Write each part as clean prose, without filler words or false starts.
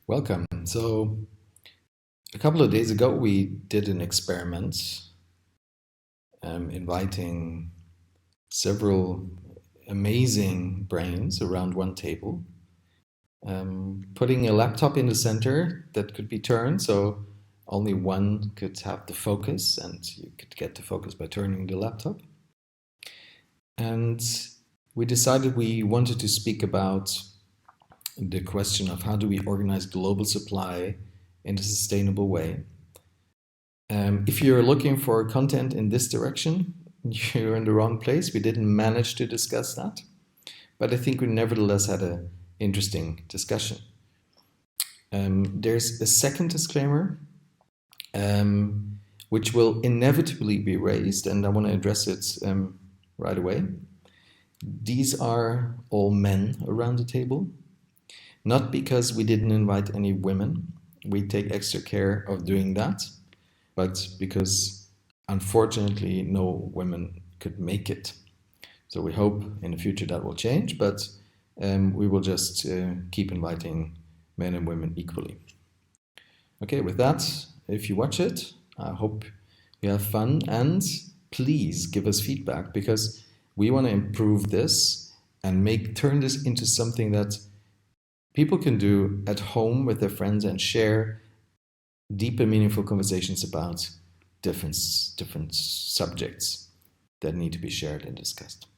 Welcome. So, a couple of days ago, we did an experiment inviting several amazing brains around one table, putting a laptop in the center that could be turned so only one could have the focus, and you could get the focus by turning the laptop. And we decided we wanted to speak about the question of how do we organize global supply in a sustainable way. If you're looking for content in this direction, you're in the wrong place. We didn't manage to discuss that, but I think we nevertheless had an interesting discussion. There's a second disclaimer, which will inevitably be raised, and I want to address it right away. These are all men around the table, not because we didn't invite any women. We take extra care of doing that, but because unfortunately no women could make it. So we hope in the future that will change, but we will just keep inviting men and women equally. Okay, with that, if you watch it, I hope you have fun, and please give us feedback, because we want to improve this and turn this into something that people can do at home with their friends and share deep and meaningful conversations about different subjects that need to be shared and discussed.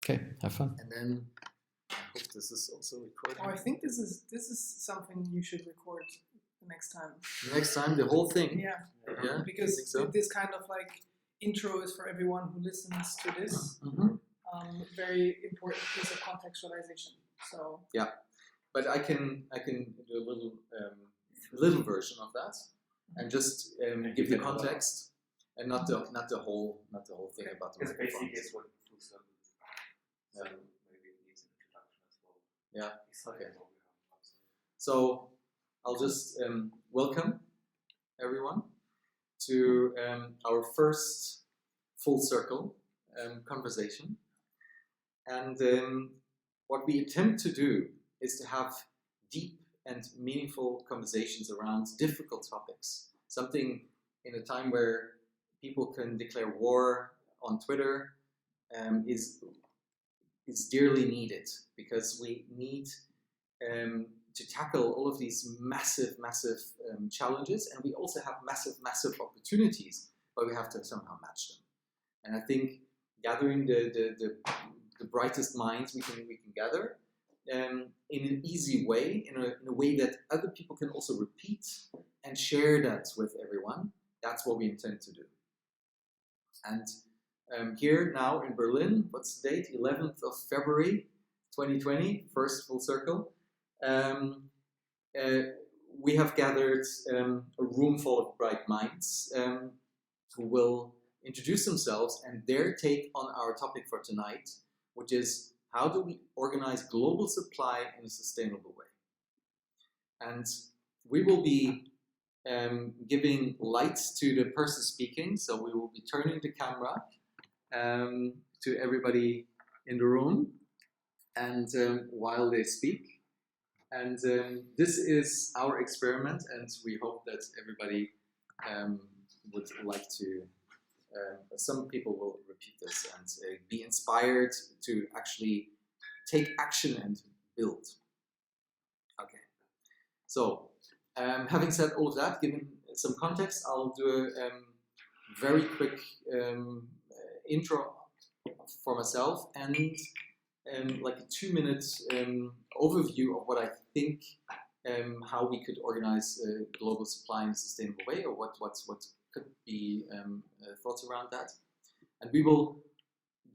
Okay, have fun. And then if this is also recording. Oh, I think this is something you should record next time. Next time, the whole thing. Yeah, because so? this kind of like intro is for everyone who listens to this. Mm-hmm. Very important piece of contextualization. So yeah, but I can do a little version of that, and just give the context, and not the whole thing about the because basically it's what full circle is. So maybe it needs an introduction as well. Yeah. Okay. So I'll just welcome everyone to our first full circle conversation, and what we attempt to do is to have deep and meaningful conversations around difficult topics. Something in a time where people can declare war on Twitter is dearly needed, because we need to tackle all of these massive challenges, and we also have massive opportunities, but we have to somehow match them. And I think gathering the brightest minds we can gather in an easy way, in a way that other people can also repeat and share that with everyone. That's what we intend to do. And here now in Berlin, what's the date? 11th of February 2020, first full circle. We have gathered a room full of bright minds who will introduce themselves and their take on our topic for tonight, which is how do we organize global supply in a sustainable way? And we will be giving light to the person speaking, so we will be turning the camera to everybody in the room, and while they speak. And this is our experiment, and we hope that everybody would like to, some people will repeat this and be inspired to actually take action and build. Okay, so having said all of that, given some context, I'll do a very quick intro for myself and like a 2-minute overview of what I think how we could organize global supply in a sustainable way, or what could be thoughts around that. And we will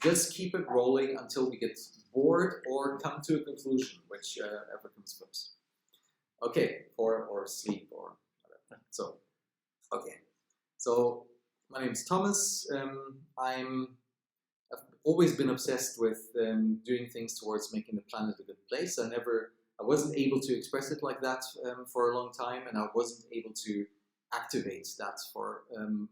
just keep it rolling until we get bored or come to a conclusion, whichever comes first. Okay, or sleep or whatever. So, okay. So my name is Thomas. I've always been obsessed with doing things towards making the planet a good place. I wasn't able to express it like that for a long time, and I wasn't able to activate that for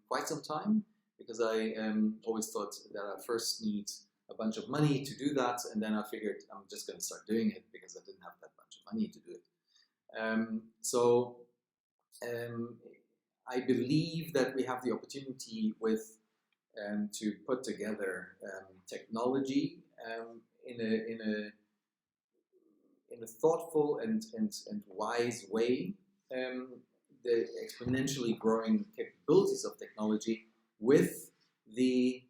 quite some time, because I always thought that I first need a bunch of money to do that, and then I figured I'm just going to start doing it because I didn't have that bunch of money to do it. So I believe that we have the opportunity to put together technology in a thoughtful and wise way, the exponentially growing capabilities of technology with the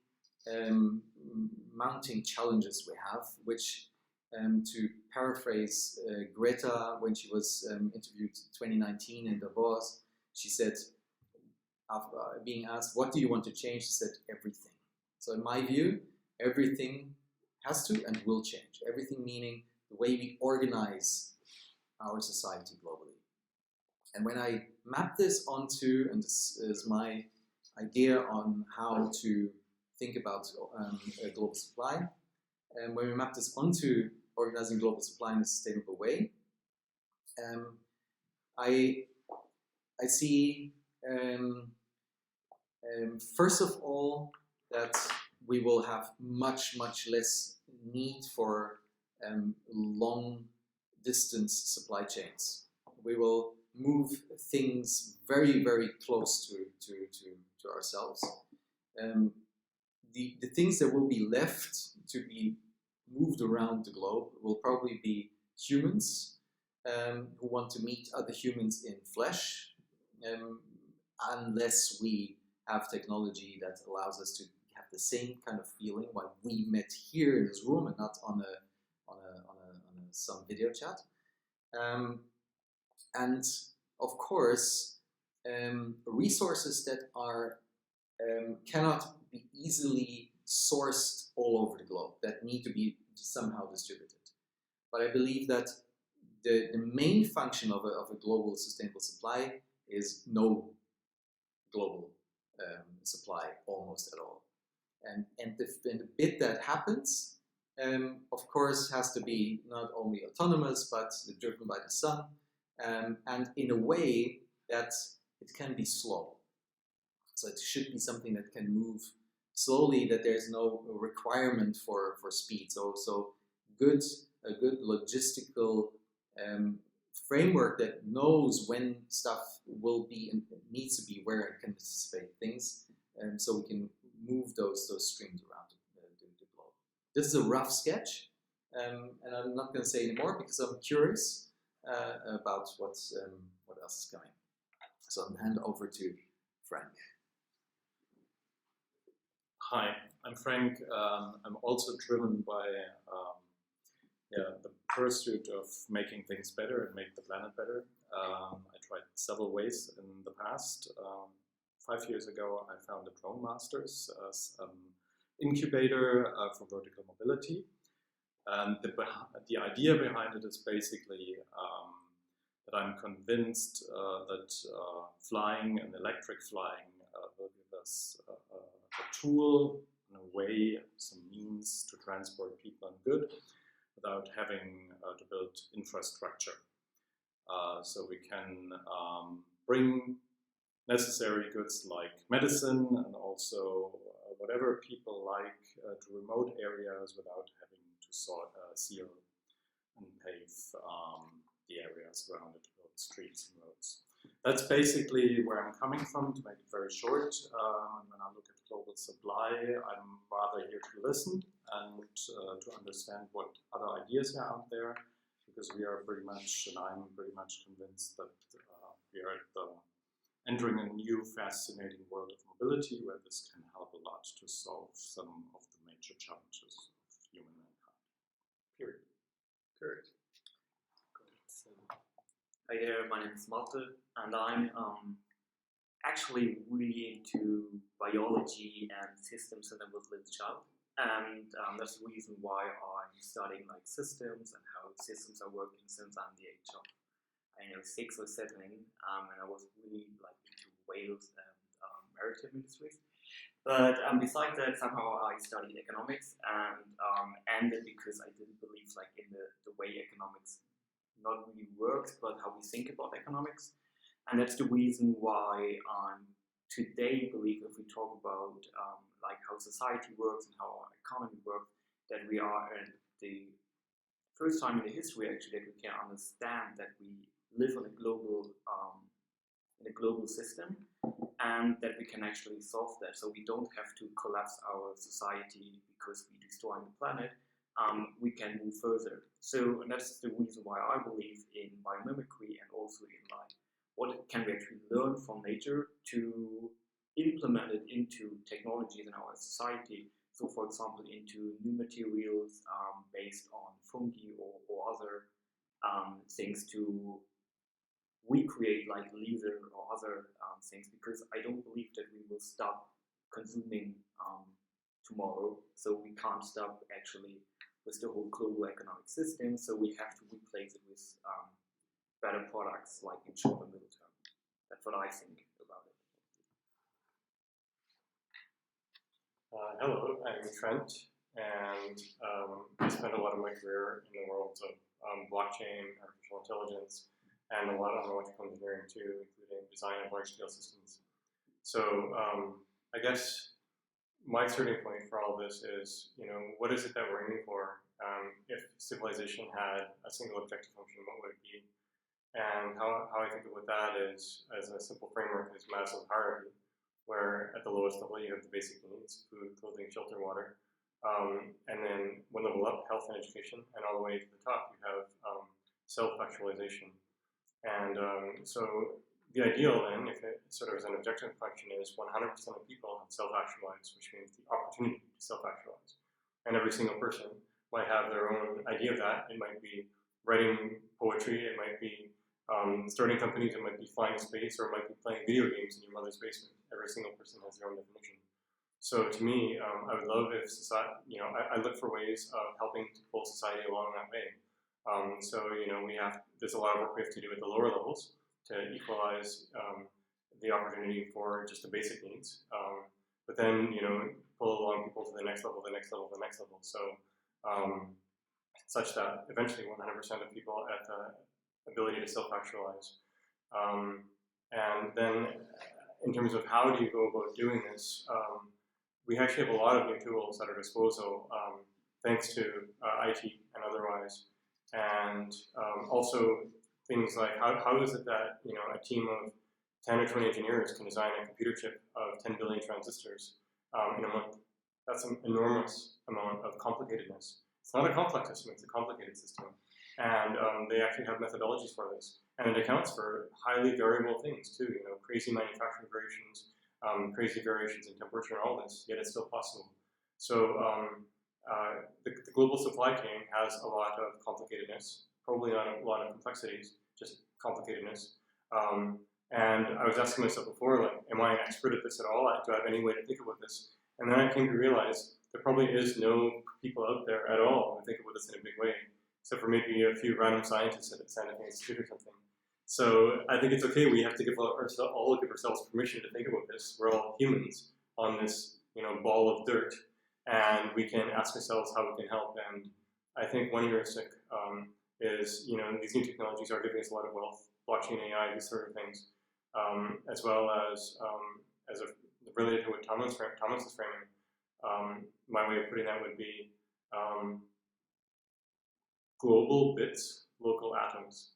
mounting challenges we have, which, to paraphrase Greta when she was interviewed 2019 in Davos, she said, after being asked, what do you want to change? She said, everything. So in my view, everything has to and will change. Everything meaning the way we organize our society globally. And when I map this onto, and this is my idea on how to think about global supply, and when we map this onto organizing global supply in a sustainable way, I see first of all that we will have much less need for long distance supply chains. We will move things very close to ourselves. The things that will be left to be moved around the globe will probably be humans who want to meet other humans in flesh, unless we have technology that allows us to have the same kind of feeling when we met here in this room and not on some video chat. And of course, resources that are cannot be easily sourced all over the globe, that need to be somehow distributed. But I believe that the main function of a global sustainable supply is no global supply almost at all. And the bit that happens, of course, has to be not only autonomous, but driven by the sun, and in a way that it can be slow. So it should be something that can move slowly, that there's no requirement for speed. So a good logistical framework that knows when stuff will be and needs to be where it can anticipate things, so we can move those streams around the globe. This is a rough sketch, and I'm not going to say anymore because I'm curious about what else is coming. So I'm hand over to Frank. Hi, I'm Frank. I'm also driven by the pursuit of making things better and make the planet better. I tried several ways in the past. 5 years ago, I founded Drone Masters as an incubator for vertical mobility. And the idea behind it is basically that I'm convinced that flying and electric flying will give us a tool, in a way, some means to transport people and good without having to build infrastructure. So we can bring necessary goods like medicine and also whatever people like to remote areas without having to seal and pave the areas around it, to build streets and roads. That's basically where I'm coming from, to make it very short. When I look at global supply, I'm rather here to listen and to understand what other ideas are out there, because we are pretty much, and I'm pretty much convinced that we are entering a new fascinating world of mobility where this can help a lot to solve some of the major challenges of human mankind. Period. Good. So, hi there, my name is Malte, and I'm actually really into biology and systems since I was a little child. And that's the reason why I'm studying like systems and how systems are working since I'm the age of 6 or 7, and I was really like into whales and maritime industries. But besides that, somehow I studied economics and ended because I didn't believe like in the way economics not really works, but how we think about economics. And that's the reason why I today believe if we talk about like how society works and how our economy works, that we are at the first time in the history actually that we can understand that we live on a global system, and that we can actually solve that. So we don't have to collapse our society because we destroy the planet. We can move further. So and that's the reason why I believe in biomimicry and also in like what can we actually learn from nature to implement it into technologies in our society. So, for example, into new materials based on fungi or other things to recreate like leather or other things, because I don't believe that we will stop consuming tomorrow. So we can't stop actually with the whole global economic system. So we have to replace it with better products like in short and middle term. That's what I think about it. Hello, I'm Trent, and I spent a lot of my career in the world of blockchain, artificial intelligence, and a lot of electrical engineering too, including design of large-scale systems. So I guess my starting point for all this is, what is it that we're aiming for? If civilization had a single objective function, what would it be? And how I think about that is, as a simple framework, is Maslow's hierarchy, where at the lowest level you have the basic needs: food, clothing, shelter, water. And then one level up, health and education, and all the way to the top you have self-actualization. And so the ideal then, if it sort of is an objective function, is 100% of people have self-actualized, which means the opportunity to self-actualize. And every single person might have their own idea of that. It might be writing poetry, it might be starting companies, it might be flying to space, or it might be playing video games in your mother's basement. Every single person has their own definition. So to me, I would love if society, I look for ways of helping to pull society along that way. So there's a lot of work we have to do at the lower levels to equalize the opportunity for just the basic needs. But then, pull along people to the next level, the next level, the next level. So such that eventually 100% of people have the ability to self-actualize. And then in terms of how do you go about doing this, we actually have a lot of new tools at our disposal, thanks to IT and otherwise. And also things like how is it that a team of 10 or 20 engineers can design a computer chip of 10 billion transistors in a month? That's an enormous amount of complicatedness. It's not a complex system, it's a complicated system. And they actually have methodologies for this. And it accounts for highly variable things too, crazy manufacturing variations, crazy variations in temperature and all this, yet it's still possible. So the global supply chain has a lot of complicatedness, probably not a lot of complexities, just complicatedness. And I was asking myself before, like, am I an expert at this at all? Do I have any way to think about this? And then I came to realize there probably is no people out there at all who think about this in a big way, except for maybe a few random scientists at the Scientific Institute or something. So I think it's okay. We have to all give ourselves permission to think about this. We're all humans on this, ball of dirt, and we can ask ourselves how we can help. And I think one heuristic is, these new technologies are giving us a lot of wealth, blockchain, AI, these sort of things, as well as related to what Thomas is framing. My way of putting that would be global bits, local atoms.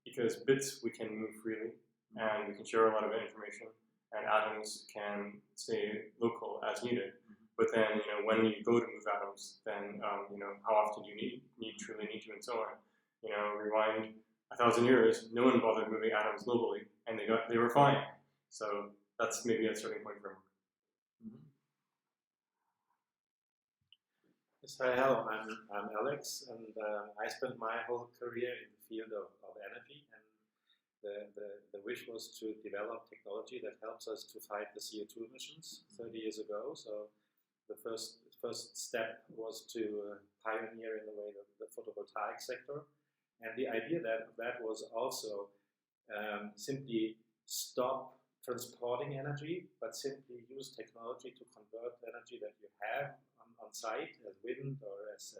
Because bits we can move freely, and we can share a lot of information, and atoms can stay local as needed. But then, when you go to move atoms, then how often do you truly need to, and so on. Rewind 1,000 years, no one bothered moving atoms globally, and they were fine. So that's maybe a starting point for them. Yes, hi, hello, I'm Alex, and I spent my whole career in the field of energy, and the wish was to develop technology that helps us to fight the CO2 emissions 30 years ago. So the first step was to pioneer in a way the photovoltaic sector, and the idea that was also simply stop transporting energy, but simply use technology to convert energy that you have on site as wind or as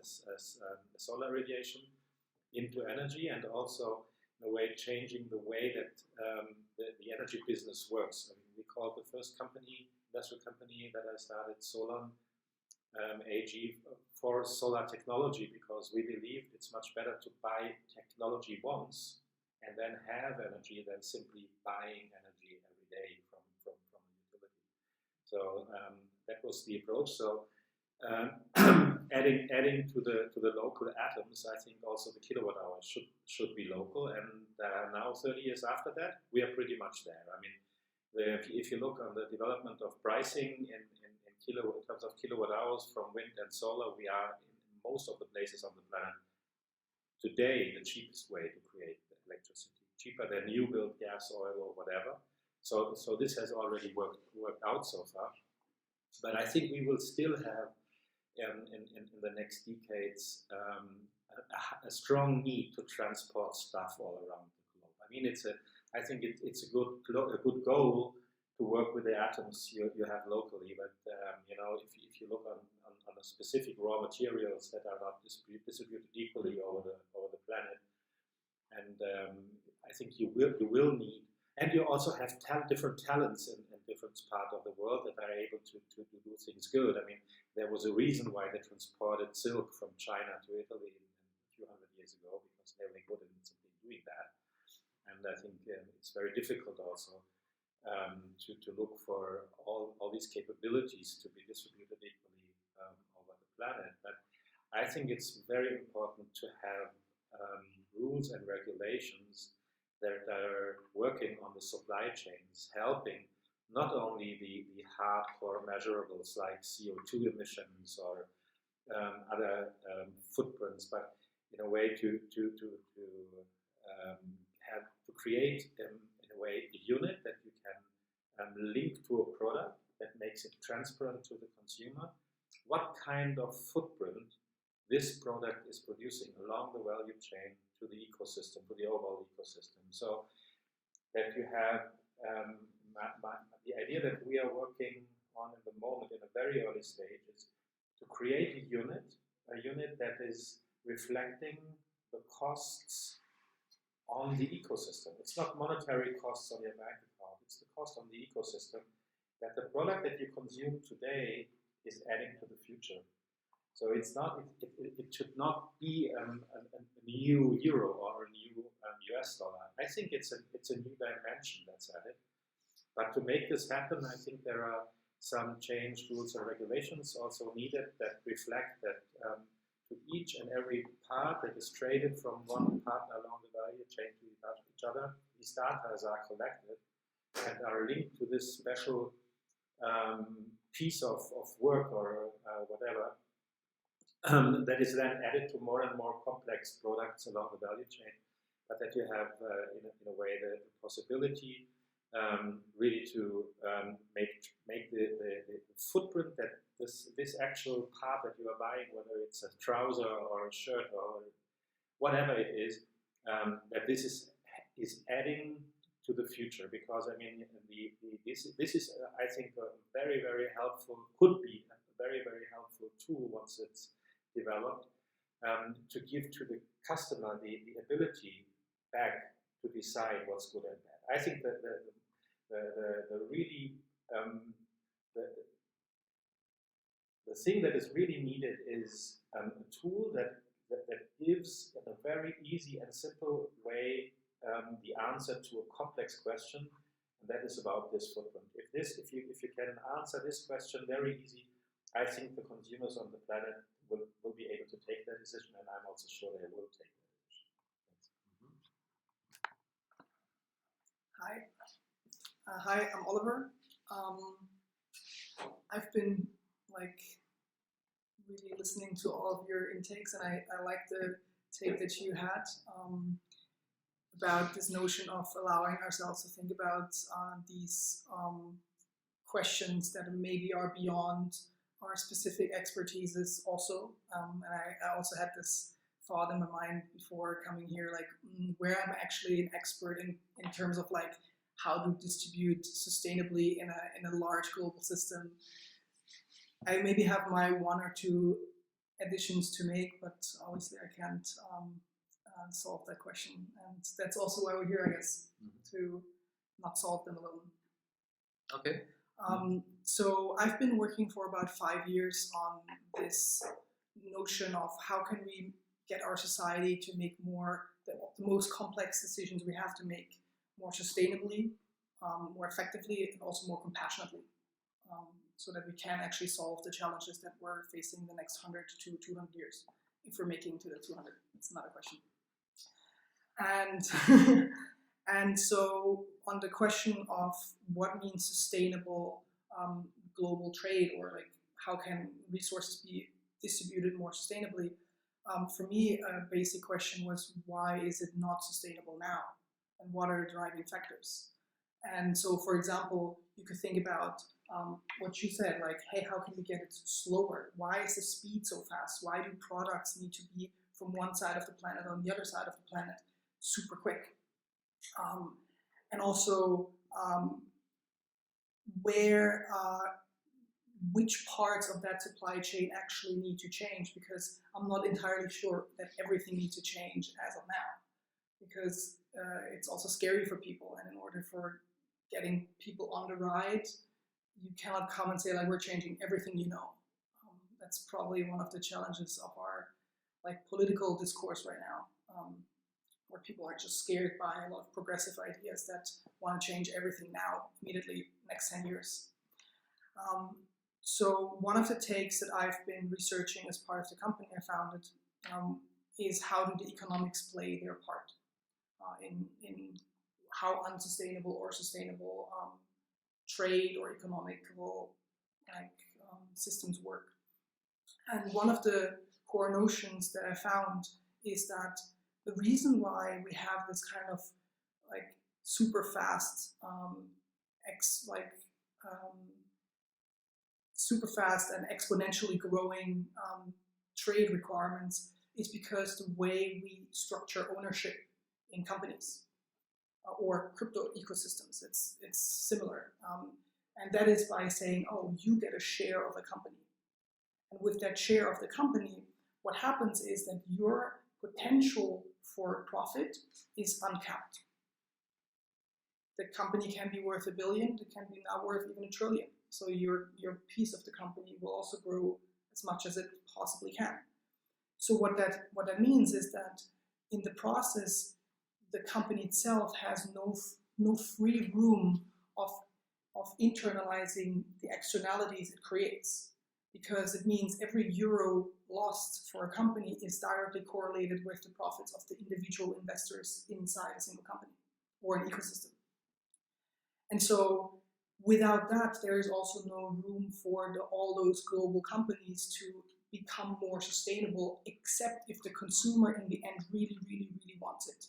solar radiation into energy, and also in a way changing the way that the energy business works. I mean, we called the first industrial company that I started, Solon AG, for solar technology, because we believed it's much better to buy technology once then have energy than simply buying energy every day from a utility. So that was the approach. So adding to the local atoms, I think also the kilowatt hours should be local. And now, 30 years after that, we are pretty much there. I mean, if you look on the development of pricing in terms of kilowatt hours from wind and solar, we are in most of the places on the planet today the cheapest way to create electricity, cheaper than new built gas, oil, or whatever. So this has already worked out so far. But I think we will still have in the next decades a strong need to transport stuff all around the globe. I mean, I think it's a good goal to work with the atoms you have locally, but if you look on the specific raw materials that are not distributed equally over the planet, and I think you will need, and you also have different talents in different parts of the world that are able to do things good. I mean, there was a reason why they transported silk from China to Italy a few hundred years ago, because they were good in simply doing that. And I think it's very difficult also to look for all these capabilities to be distributed equally over the planet. But I think it's very important to have rules and regulations that are working on the supply chains, helping not only the hardcore measurables like CO2 emissions or other footprints, but in a way to create in a way a unit that you can link to a product that makes it transparent to the consumer, what kind of footprint this product is producing along the value chain to the ecosystem, to the overall ecosystem. So that you have the idea that we are working on in the moment in a very early stage is to create a unit that is reflecting the costs on the ecosystem. It's not monetary costs on your bank account, it's the cost on the ecosystem that the product that you consume today is adding to the future. So it's not. It should not be a new euro or a new US dollar. I think it's a new dimension that's added. But to make this happen, I think there are some changed rules and regulations also needed that reflect that to each and every part that is traded from one partner along the value chain to each other, these data are collected and are linked to this special piece of work or whatever. That is then added to more and more complex products along the value chain, but that you have in a way the possibility really to make the footprint that this actual part that you are buying, whether it's a trouser or a shirt or whatever it is, that this is adding to the future. Because I mean, this is I think a very, very helpful, could be a very, very helpful tool once it's developed, to give to the customer the ability back to decide what's good and bad. I think that the thing that is really needed is a tool that gives in a very easy and simple way the answer to a complex question, and that is about this footprint. If you can answer this question very easy, I think the consumers on the planet will be able to take that decision, and I'm also sure they will take that decision. Hi, I'm Oliver. I've been really listening to all of your intakes, and I like the take that you had about this notion of allowing ourselves to think about these questions that maybe are beyond our specific expertises also. And I also had this thought in my mind before coming here, where I'm actually an expert in terms of how to distribute sustainably in a large global system. I maybe have my one or two additions to make, but obviously I can't solve that question. And that's also why we're here, I guess, to not solve them alone. Okay. So I've been working for about 5 years on this notion of how can we get our society to make more the most complex decisions we have to make more sustainably, more effectively, and also more compassionately, so that we can actually solve the challenges that we're facing the next 100 to 200 years. If we're making to the 200, it's another question. And and so on the question of what means sustainable global trade, or like how can resources be distributed more sustainably, for me a basic question was, why is it not sustainable now, and what are the driving factors? And so, for example, you could think about what you said, like, hey, how can we get it slower? Why is the speed so fast? Why do products need to be from one side of the planet on the other side of the planet super quick? And also, which parts of that supply chain actually need to change, because I'm not entirely sure that everything needs to change as of now, because it's also scary for people, and in order for getting people on the ride, you cannot come and say, like, we're changing everything you know. That's probably one of the challenges of our political discourse right now, where people are just scared by a lot of progressive ideas that want to change everything now, immediately, next 10 years. So one of the takes that I've been researching as part of the company I founded is, how do the economics play their part in how unsustainable or sustainable trade or economical systems work. And one of the core notions that I found is that the reason why we have this kind of super fast super fast and exponentially growing trade requirements is because the way we structure ownership in companies or crypto ecosystems, it's similar. And that is by saying, oh, you get a share of a company. And with that share of the company, what happens is that your potential for profit is uncapped. The company can be worth $1 billion, it can be now worth even $1 trillion. So your piece of the company will also grow as much as it possibly can. So what that means is that in the process, the company itself has no free room of internalizing the externalities it creates, because it means every euro lost for a company is directly correlated with the profits of the individual investors inside a single company or an ecosystem. And so without that, there is also no room for all those global companies to become more sustainable, except if the consumer in the end really, really, really wants it.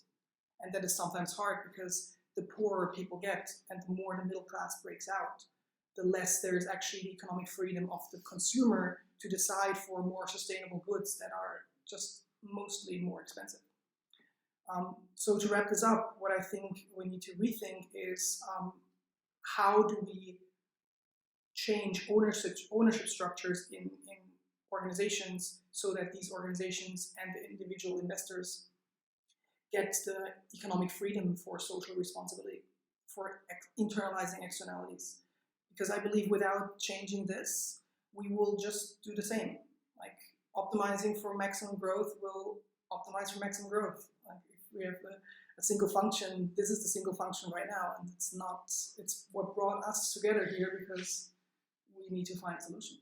And that is sometimes hard, because the poorer people get and the more the middle class breaks out, the less there is actually the economic freedom of the consumer to decide for more sustainable goods that are just mostly more expensive. So to wrap this up, what I think we need to rethink is how do we change ownership structures in organizations so that these organizations and the individual investors get the economic freedom for social responsibility, for internalizing externalities. Because I believe without changing this, we will just do the same. Like, optimizing for maximum growth will optimize for maximum growth. Like, if we have a single function, this is the single function right now, and it's what brought us together here, because we need to find a solution.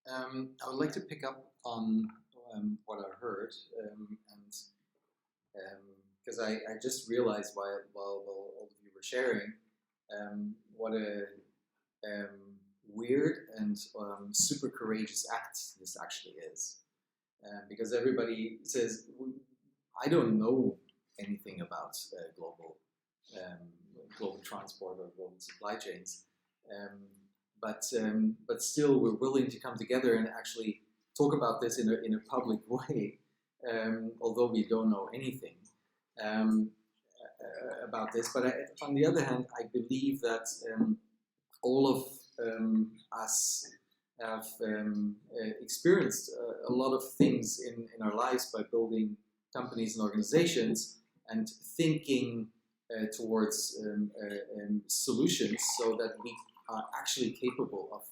I would like to pick up on what I heard, and because I just realized while all of you were sharing what a weird and super courageous act this actually is, because everybody says, I don't know anything about global transport or global supply chains, but still we're willing to come together and actually talk about this in a public way, although we don't know anything about this. But on the other hand, I believe that all of us have experienced a lot of things in our lives by building companies and organizations and thinking towards solutions so that we are actually capable of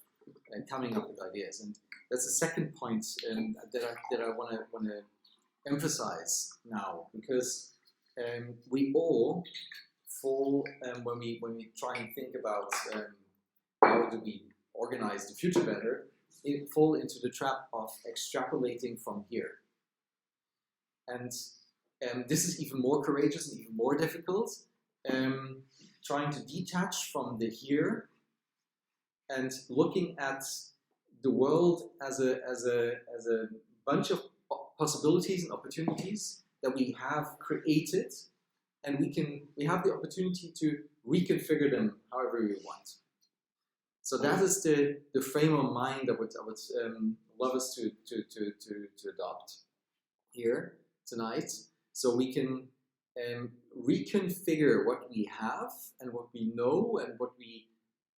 coming up with ideas. And that's the second point that I want to emphasize now, because we all fall when we try and think about how do we organize the future better, fall into the trap of extrapolating from here. And this is even more courageous and even more difficult, trying to detach from the here and looking at the world as a bunch of possibilities and opportunities that we have created, and we have the opportunity to reconfigure them however we want. So that is the frame of mind I would love us to adopt here tonight, so we can reconfigure what we have and what we know and what we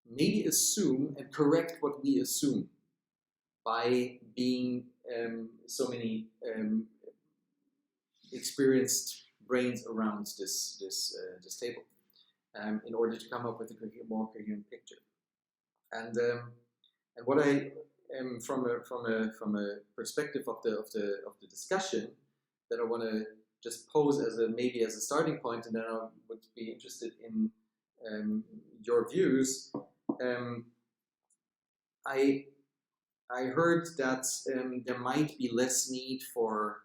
maybe assume, and correct what we assume by being so many experienced brains around this table, in order to come up with a more coherent picture. And what I from a perspective of the discussion that I want to just pose as maybe as a starting point, and then I would be interested in your views. I heard that there might be less need for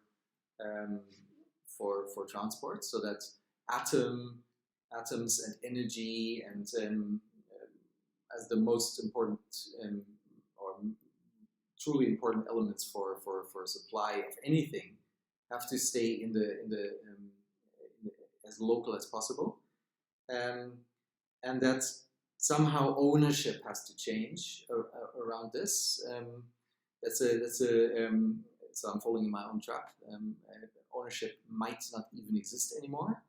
transport, so that atoms and energy and as the most important or truly important elements for supply of anything have to stay in the as local as possible, and that somehow ownership has to change around this. So I'm falling in my own trap. Ownership might not even exist anymore,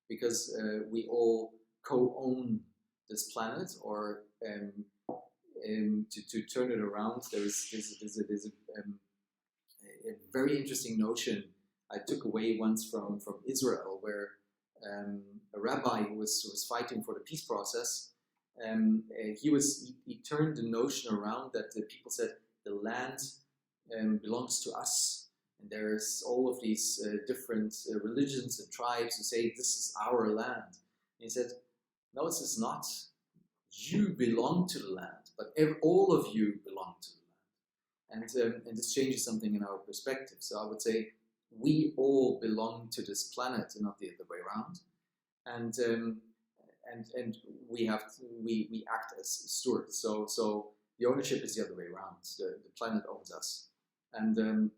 because we all co-own this planet, or to turn it around, there's a very interesting notion I took away once from Israel, where a rabbi who was fighting for the peace process, he turned the notion around that the people said the land belongs to us, and there's all of these different religions and tribes who say this is our land. And he said, no, this is not. You belong to the land, but all of you belong to the land. And this changes something in our perspective. So I would say we all belong to this planet and not the other way around. And we act as stewards. So the ownership is the other way around. The planet owns us. And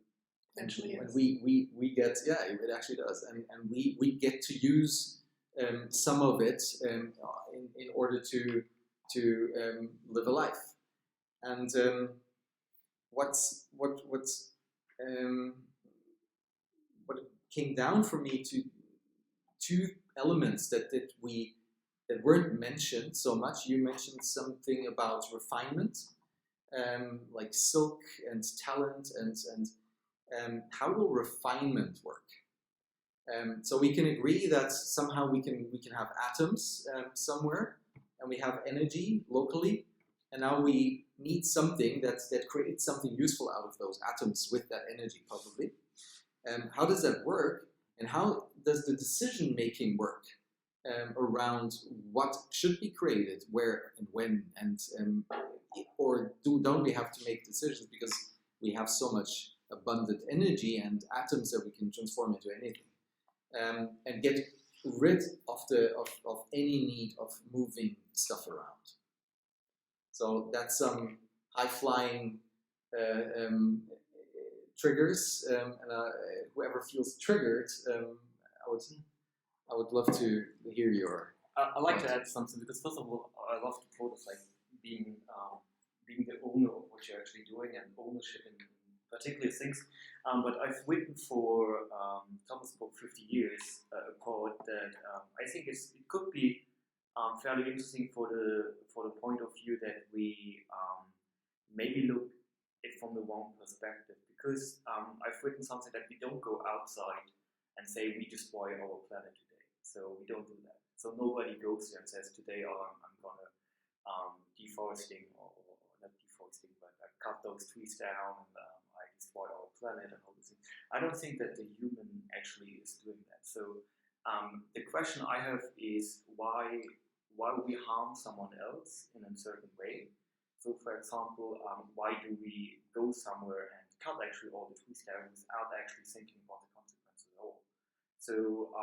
Eventually, and yes. we get, yeah, it actually does. And we get to use some of it in order to live a life. And what came down for me to two elements that weren't mentioned so much. You mentioned something about refinement, like silk and talent, and how will refinement work? So we can agree that somehow we can have atoms somewhere, and we have energy locally, and now we need something that creates something useful out of those atoms with that energy, probably. How does that work, and how does the decision making work around what should be created, where and when, and or don't we have to make decisions because we have so much abundant energy and atoms that we can transform into anything, and get rid of any need of moving stuff around. So that's some high-flying triggers, and whoever feels triggered, I would love to hear your. I'd like to add something, because first of all, I love the quote of like being the owner of what you're actually doing, and ownership in particular things. But I've written for Thomas' book 50 Years, a quote that I think it could be fairly interesting for the point of view that we maybe look it from the wrong perspective. Because I've written something that we don't go outside and say we destroy our planet today. So we don't do that. So nobody goes there and says today, oh, I'm gonna deforesting or not deforesting, but I cut those trees down and I destroy our planet and all these things. I don't think that the human actually is doing that. So the question I have is why we harm someone else in a certain way. So for example, why do we go somewhere and cut actually all the trees down without actually thinking about the consequences at all? So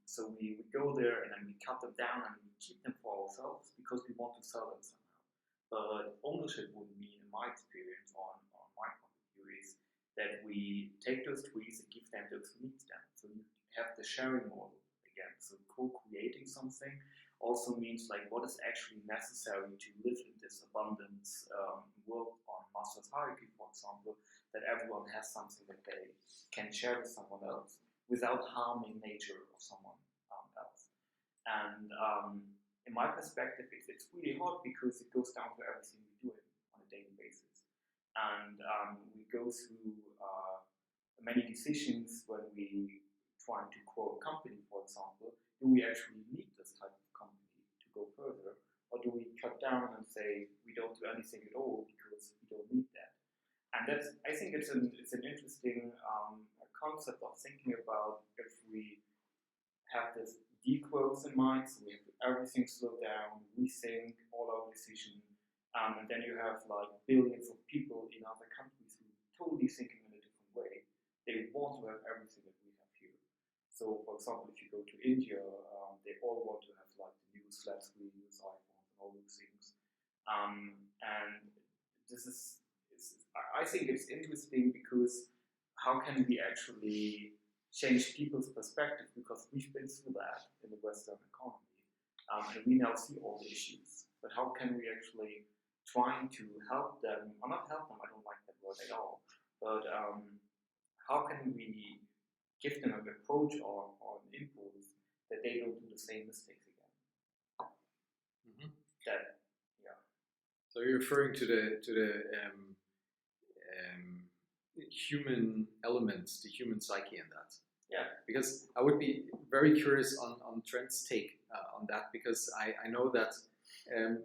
so we go there and then we cut them down and we keep them for ourselves because we want to sell them somehow. But ownership would mean, in my experience, on my point of view, is that we take those trees and give them those who need them. So you have the sharing model again. So co-creating something also means like what is actually necessary to live in this abundance world on Maslow's hierarchy, for example, that everyone has something that they can share with someone else without harming nature or someone else. And in my perspective, it's really hard because it goes down to everything we do on a daily basis. And we go through many decisions when we try to grow a company, for example. Do we actually need this type of company to go further? Or do we cut down and say we don't do anything at all because we don't need that? And that's, I think it's an interesting concept of thinking about if we have this degrowth in mind, so we have everything slow down, rethink all our decisions, and then you have like billions of people in other countries who are totally thinking in a different way. They want to have everything that we have here. So, for example, if you go to India, they all want to have like the new flat screens, iPhones, and all those things. And this is, I think it's interesting because how can we actually change people's perspective, because we've been through that in the Western economy, and we now see all the issues. But how can we actually try to help them, or not help them, I don't like that word at all, but how can we give them an approach or an impulse that they don't do the same mistakes again? Mm-hmm. That, yeah. So you're referring to the human elements, the human psyche in that. Yeah. Because I would be very curious on Trent's take on that, because I know that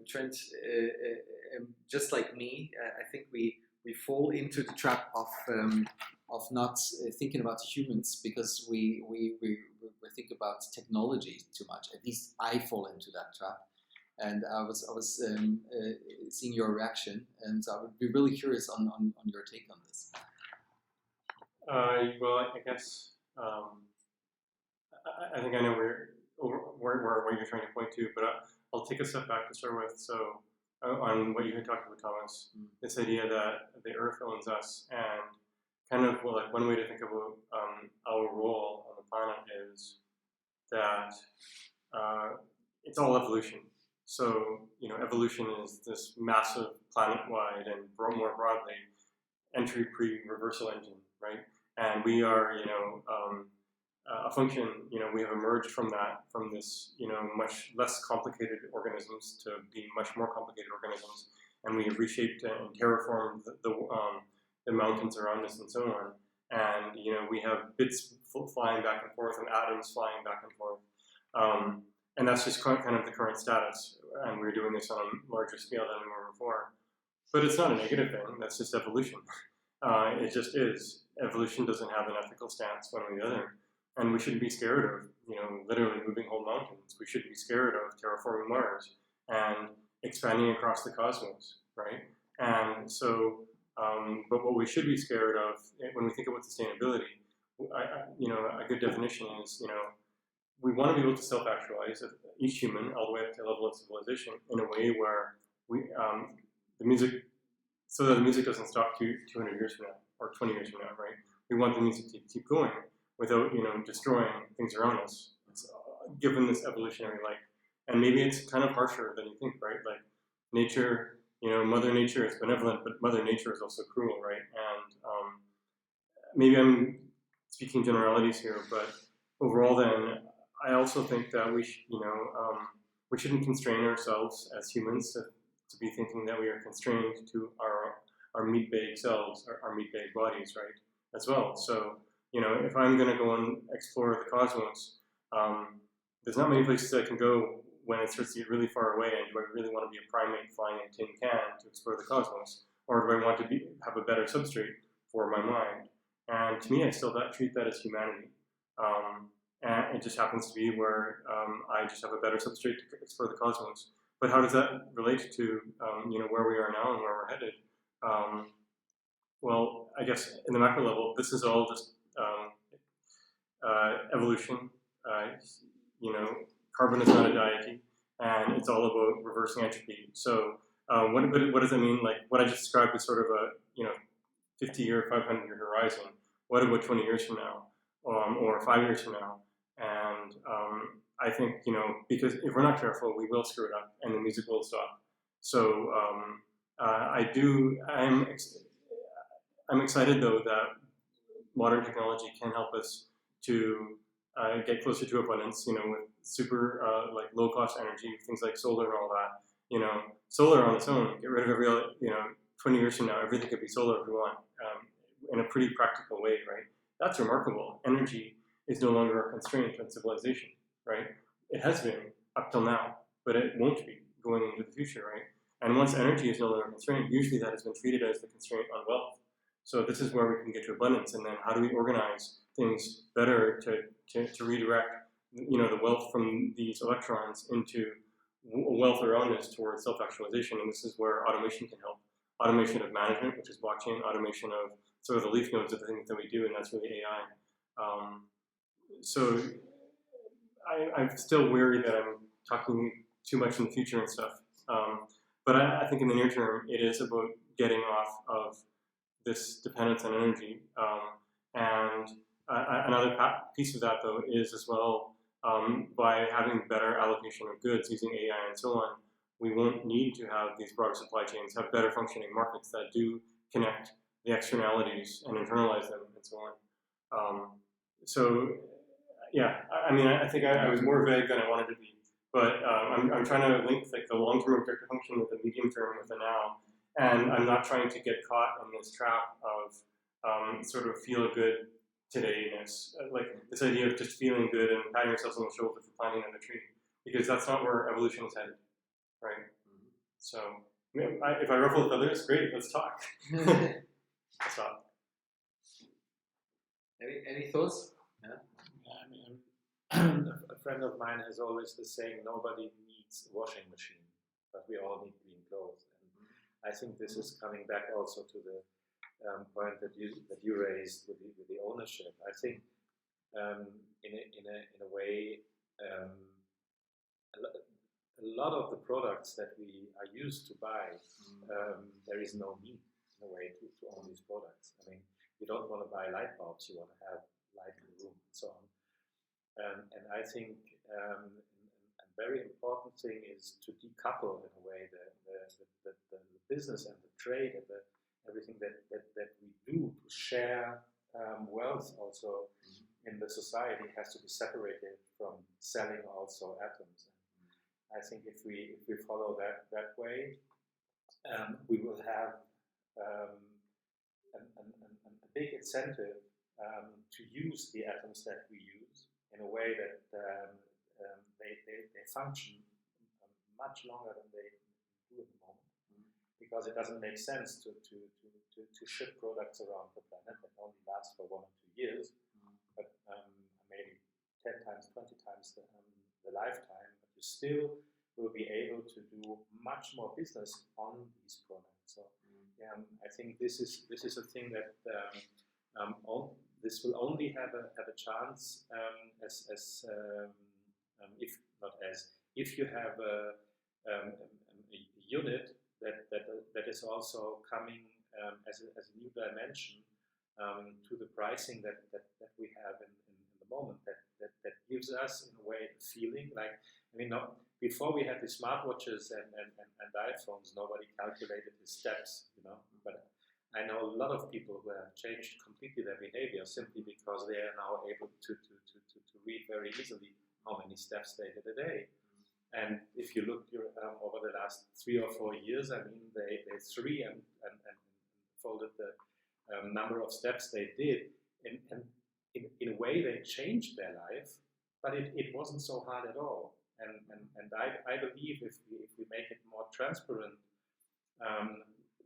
Trent, just like me, I think we fall into the trap of not thinking about humans, because we think about technology too much. At least I fall into that trap. And I was seeing your reaction, and I would be really curious on your take on this. Well, I guess I think I know where you're trying to point to, but I'll take a step back to start with. So on what you had talked about, Thomas, this idea that the Earth owns us, and kind of like one way to think about our role on the planet is that it's all evolution. So evolution is this massive planet-wide and more broadly entry pre-reversal engine, right? And we are, a function. We have emerged from this, much less complicated organisms to being much more complicated organisms, and we have reshaped and terraformed the mountains around us and so on. And we have bits flying back and forth and atoms flying back and forth, and that's just kind of the current status. And we're doing this on a larger scale than we were before. But it's not a negative thing. That's just evolution. It just is. Evolution doesn't have an ethical stance one way or the other. And we shouldn't be scared of, literally moving whole mountains. We shouldn't be scared of terraforming Mars and expanding across the cosmos, right? And so, but what we should be scared of when we think about sustainability, a good definition is, we want to be able to self-actualize each human all the way up to a level of civilization in a way where the music, so that the music doesn't stop 200 years from now or 20 years from now, right? We want the music to keep going without, destroying things around us. It's given this evolutionary life, and maybe it's kind of harsher than you think, right? Like nature, Mother Nature is benevolent, but Mother Nature is also cruel, right? And maybe I'm speaking generalities here, but overall, then I also think that we shouldn't constrain ourselves as humans to be thinking that we are constrained to our meat-bag selves, our meat-bag bodies, right? As well. So, if I'm going to go and explore the cosmos, there's not many places I can go when it starts to get really far away. And do I really want to be a primate flying in a tin can to explore the cosmos, or do I want to have a better substrate for my mind. And to me, I still treat that as humanity. And it just happens to be where I just have a better substrate to explore the cosmos. But how does that relate to where we are now and where we're headed? Well, I guess in the macro level, this is all just evolution. Carbon is not a deity, and it's all about reversing entropy. So what does it mean? Like what I just described is sort of a 50-year, 500-year horizon. What about 20 years from now, or 5 years from now? And I think because if we're not careful, we will screw it up, and the music will stop. So I'm excited though that modern technology can help us to get closer to abundance. With super like low cost energy, things like solar and all that. Solar on its own, get rid of every 20 years from now, everything could be solar if we want, in a pretty practical way, right? That's remarkable. Energy is no longer a constraint on civilization, right? It has been up till now, but it won't be going into the future, right? And once energy is no longer a constraint, usually that has been treated as the constraint on wealth. So this is where we can get to abundance, and then how do we organize things better to redirect, the wealth from these electrons into wealth around us towards self-actualization, and this is where automation can help. Automation of management, which is blockchain, automation of sort of the leaf nodes of the things that we do, and that's really AI. So I'm still wary that I'm talking too much in the future and stuff. But I think in the near term, it is about getting off of this dependence on energy. And another piece of that, though, is as well, by having better allocation of goods using AI and so on, we won't need to have these broader supply chains, have better functioning markets that do connect the externalities and internalize them and so on. So, yeah, I think I was more vague than I wanted to be, but I'm trying to link like the long-term objective function with the medium term with the now, and I'm not trying to get caught in this trap of sort of feel-good todayness, like this idea of just feeling good and patting ourselves on the shoulder for planting another tree, because that's not where evolution is headed, right? So if I ruffle feathers, great, let's talk. Let's talk. Any thoughts? A friend of mine has always the saying, nobody needs a washing machine, but we all need clean clothes. And I think this is coming back also to the point that you raised with the ownership. I think in a way, a lot of the products that we are used to buy, there is no need in a way to own these products. I mean, you don't want to buy light bulbs, you want to have light in the room and so on. And I think a very important thing is to decouple in a way the business and the trade and everything that we do to share wealth also in the society has to be separated from selling also atoms. And I think if we follow that way, we will have a big incentive to use the atoms that we use in a way that they function much longer than they do at the moment, because it doesn't make sense to ship products around the planet that only last for 1 or 2 years, but maybe 10 times, 20 times the lifetime, but you still will be able to do much more business on these products. So I think this is a thing that this will only have a chance if you have a unit that is also coming as a new dimension to the pricing that we have in the moment, that gives us in a way a feeling like, before we had the smartwatches and iPhones, nobody calculated the steps, but I know a lot of people who have changed completely their behavior simply because they are now able to read very easily how many steps they did a day. And if you look over the last 3 or 4 years, they folded the number of steps they did, and in a way they changed their life, but it wasn't so hard at all. And I believe if we make it more transparent,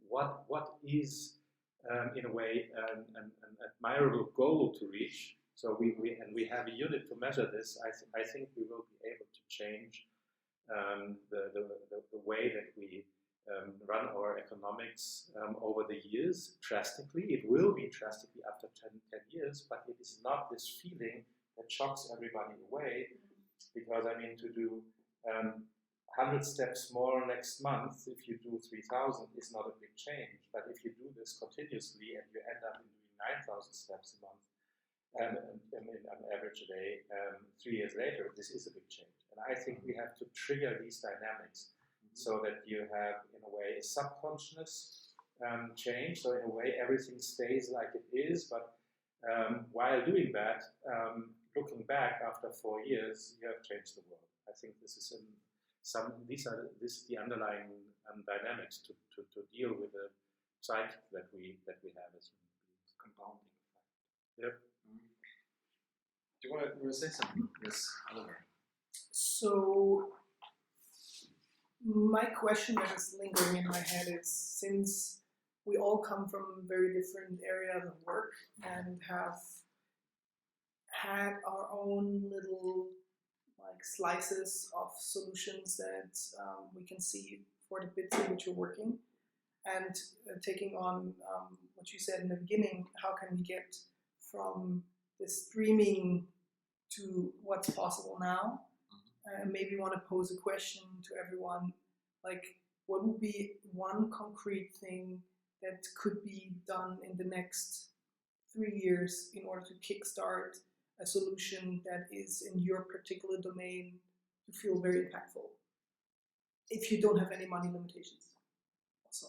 what is in a way, an admirable goal to reach. So we have a unit to measure this. I think we will be able to change the way that we run our economics over the years drastically. It will be drastically after 10 years, but it is not this feeling that shocks everybody away, because I mean, to do 100 steps more next month, if you do 3,000, is not a big change. But if you do this continuously and you end up in doing 9,000 steps a month, and on average a day, 3 years later, this is a big change. And I think we have to trigger these dynamics so that you have, in a way, a subconscious change. So in a way, everything stays like it is, but while doing that, looking back after 4 years, you have changed the world. I think this is this is the underlying dynamics to deal with the psyche that we have as human beings. Compounding effect. Yep. Do you want to say something? Yes, Oliver. So my question that is lingering in my head is, since we all come from very different areas of work and have had our own little like slices of solutions that we can see for the bits in which we're working, and taking on what you said in the beginning, how can we get from this dreaming to what's possible now? Maybe want to pose a question to everyone, like, what would be one concrete thing that could be done in the next 3 years in order to kickstart a solution that is in your particular domain to feel very impactful, if you don't have any money limitations also.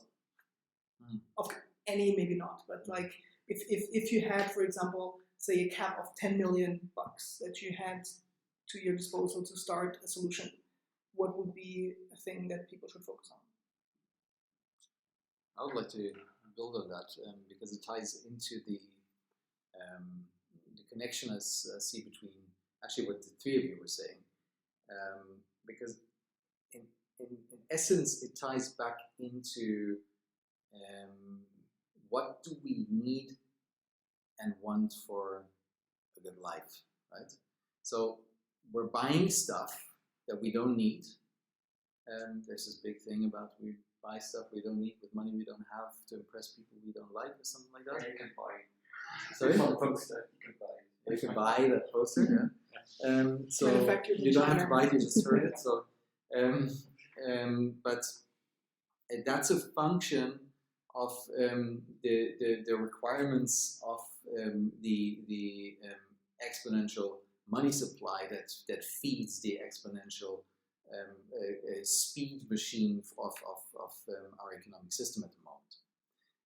Okay, any maybe not, but like if you had, for example, say a cap of 10 million bucks that you had to your disposal to start a solution, what would be a thing that people should focus on? I would like to build on that because it ties into the connection I see between actually what the three of you were saying, because in essence it ties back into what do we need and want for a good life, right? So we're buying stuff that we don't need. There's this big thing about we buy stuff we don't need with money we don't have to impress people we don't like or something like that. Yeah, you can buy. Sorry? Poster, you can buy. You can buy that poster, yeah. So you don't have to buy it, you just heard it. So, but that's a function of the requirements of the exponential money supply that feeds the exponential speed machine of our economic system at the moment.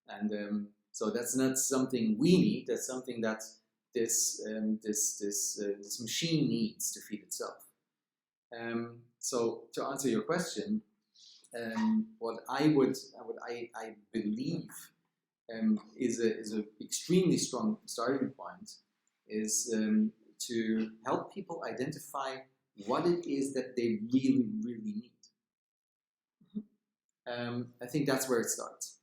And so that's not something we need. That's something that this machine needs to feed itself. So to answer your question, what I believe is a extremely strong starting point is to help people identify what it is that they really, really need. I think that's where it starts,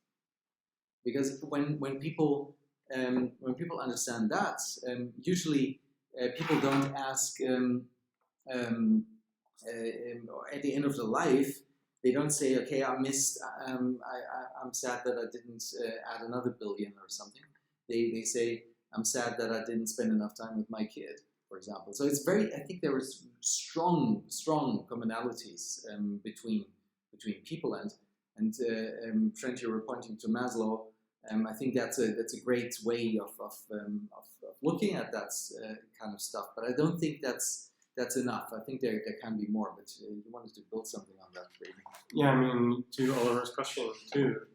because when people understand that, usually people don't ask at the end of the life. They don't say, okay, I missed. I'm sad that I didn't add another billion or something. They say, I'm sad that I didn't spend enough time with my kid, for example. So it's very. I think there are strong commonalities between people, and Trent, you were pointing to Maslow. I think that's a great way of looking at that kind of stuff. But I don't think that's enough. I think there can be more. But you wanted to build something on that, maybe. Yeah, I mean, to Oliver's question too.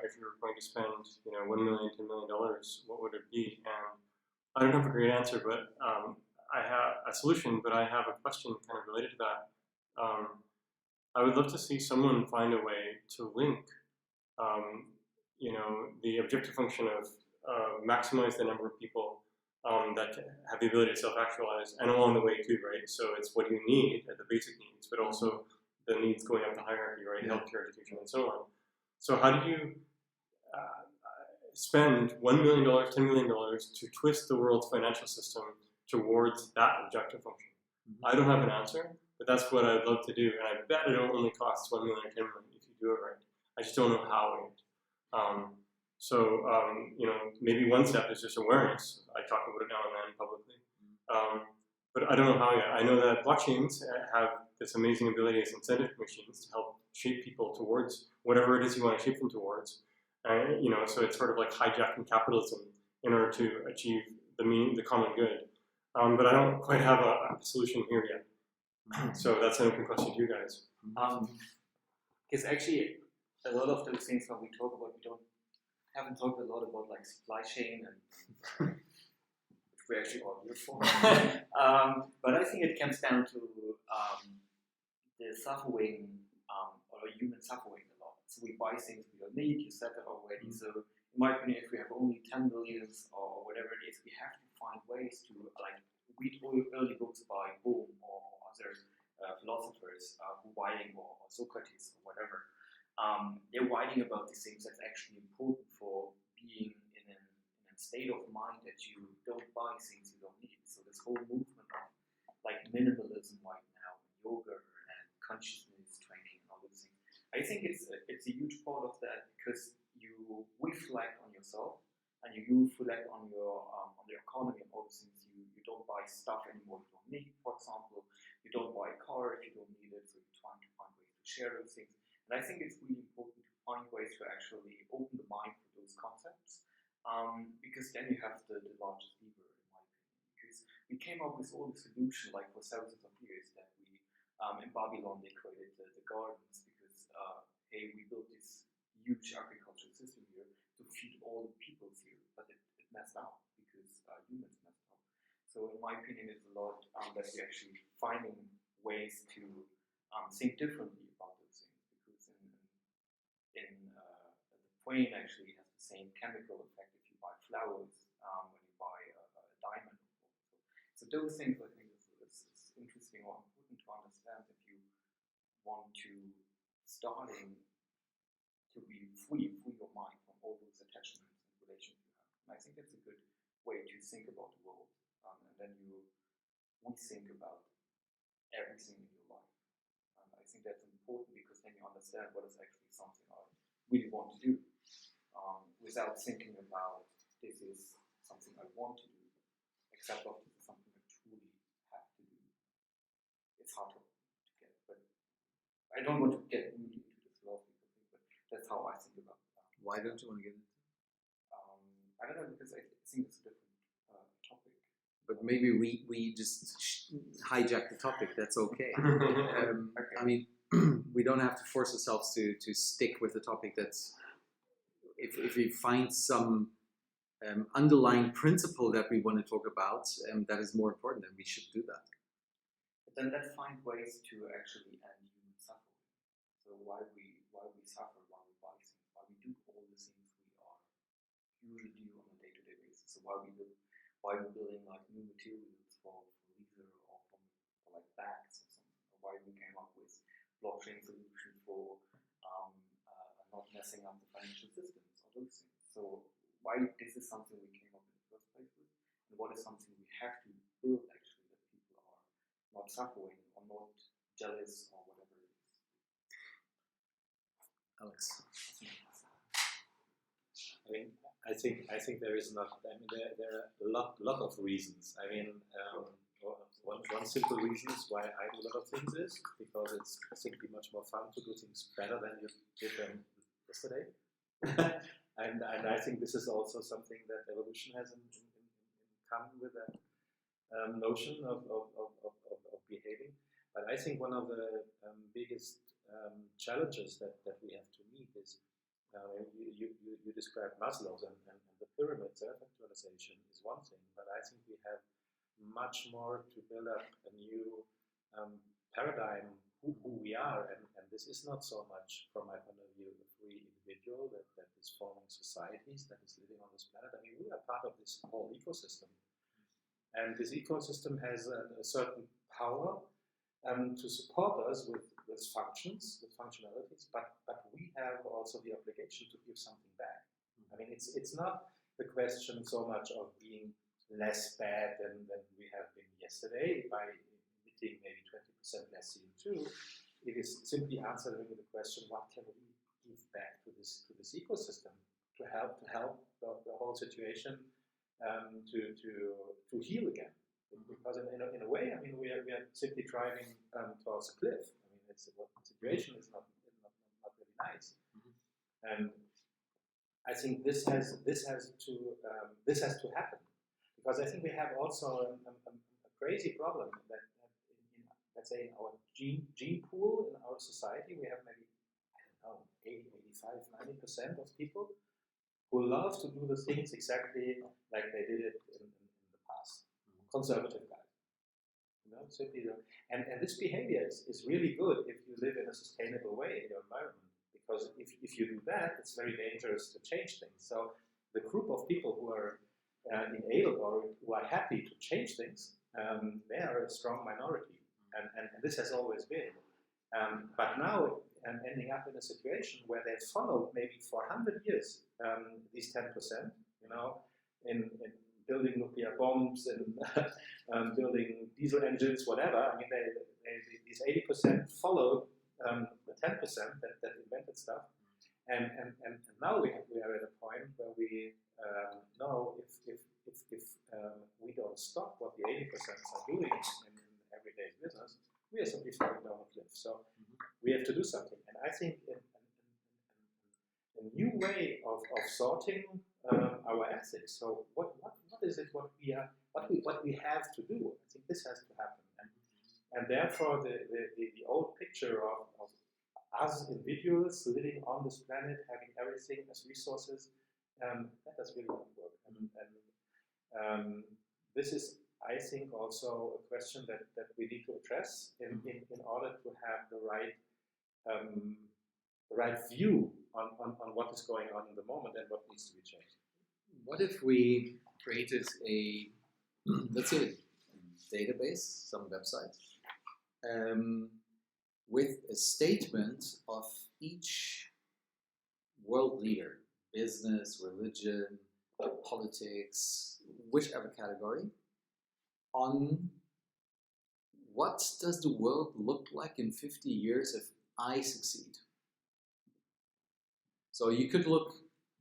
If you were going to spend, $1 million, $2 million, what would it be? And I don't have a great answer, but I have a solution. But I have a question kind of related to that. I would love to see someone find a way to link, the objective function of maximize the number of people that have the ability to self-actualize, and along the way too, right? So it's what you need at the basic needs, but also the needs going up the hierarchy, right? Healthcare, education, and so on. So how do you spend $1 million, $10 million to twist the world's financial system towards that objective function? I don't have an answer, but that's what I'd love to do, and I bet it only costs $1 million or $10 million if you do it right. I just don't know how yet. You know, maybe one step is just awareness. I talk about it now and then publicly, but I don't know how yet. I know that blockchains have this amazing ability as incentive machines to help shape people towards whatever it is you want to shape them towards. You know, so it's sort of like hijacking capitalism in order to achieve the common good. But I don't quite have a solution here yet. So that's an open question to you guys. Because actually, a lot of those things when we talk about, haven't talked a lot about like supply chain and which we actually all here for. But I think it comes down to the suffering or human suffering a lot. So we buy things we don't need. You said that already. So in my opinion, if we have only 10 million or whatever it is, we have to find ways to like read early books by Bohm or other philosophers who writing or Socrates or whatever. They're writing about these things that's actually important for being in a state of mind that you don't buy things you don't need. So this whole movement of like minimalism right now, yoga and consciousness training and all those things, I think it's a huge part of that because you reflect on yourself and you reflect on your the economy and all those things. You don't buy stuff anymore you don't need. For example, you don't buy a car if you don't need it. So you're trying to find ways to share those things. And I think it's really important to find ways to actually open the mind for those concepts, because then you have the largest lever, in my opinion. Because we came up with all the solutions like for thousands of years that we in Babylon they created the gardens because hey, we built this huge agricultural system here to feed all the peoples here, but it messed up because humans messed up. So in my opinion, it's a lot that we're actually finding ways to think differently about those things. Because the brain actually has the same chemical effect if you buy flowers when you buy a diamond. So those things I think is interesting or important to understand if you want to starting to be free your mind from all those attachments and relations you have. And I think that's a good way to think about the world. And then we think about everything in your life. And I think that's important because then you understand what is actually something I really want to do without thinking about this is something I want to do, except of this is something I truly have to do. It's hard to get, but I don't want to get really into this philosophical thing, but that's how I think about it. Why don't you want to get into it? I don't know, because I think it's a different topic. But maybe we just hijack the topic. That's okay. Okay. I mean, we don't have to force ourselves to stick with the topic. That's if we find some underlying principle that we want to talk about, that is more important, then we should do that. But then let's find ways to actually end human suffering. So why we suffer, why we buy things, why we do all the things we are usually do on a day-to-day basis. So why we're building like new materials for leather or for like bags or something. Or why we came up with blockchain solution for not messing up the financial systems or those things. So why this is something we came up in the first place with, and what is something we have to build actually that people are not suffering or not jealous or whatever it is. Alex. I think there is not. I mean, there are a lot of reasons. I mean, one simple reason is why I do a lot of things is because it's simply much more fun to do things better than you did them yesterday. and I think this is also something that evolution has in common with that notion of behaving. But I think one of the biggest challenges that we have to meet is you described Maslow's and the pyramid self-actualization is one thing, but I think we have much more to build up a new paradigm who we are, and this is not so much, from my point of view, a free individual that is forming societies, that is living on this planet. I mean, we are part of this whole ecosystem, and this ecosystem has a certain power to support us with functions, with functionalities, but we have also the obligation to give something back. I mean, it's not the question so much of being less bad than we have been yesterday by emitting maybe 20% less CO2. It is simply answering the question: what can we give back to this ecosystem to help the whole situation to heal again? Because in a way, I mean, we are simply driving towards a cliff. I mean, the situation is not really nice, and I think this has to happen, because I think we have also a crazy problem that let's say in our gene pool in our society, we have maybe, I don't know, 80, 85, 90% of people who love to do the things exactly like they did it in the past. Conservative guys, simply. And this behavior is really good if you live in a sustainable way in your environment, because if you do that, it's very dangerous to change things. So the group of people who are enabled or who are happy to change things, they are a strong minority, and this has always been. But now ending up in a situation where they followed maybe for 100 years these 10%, in building nuclear bombs and building diesel engines, whatever. I mean, these 80% followed the 10% that invented stuff, and now we are at a point where we know if we don't stop what the 80% are doing in everyday business, we are simply falling down a cliff. So we have to do something, and I think a new way of sorting our ethics. So what is it? What we have to do? I think this has to happen, and therefore the old picture of us individuals living on this planet, having everything as resources, that does really not work. And this is, I think, also a question that we need to address in order to have the right view on what is going on in the moment and what needs to be changed. What if we created a, let's say, a database, some website, with a statement of each world leader, business, religion, politics, whichever category, on what does the world look like in 50 years if I succeed? So you could look,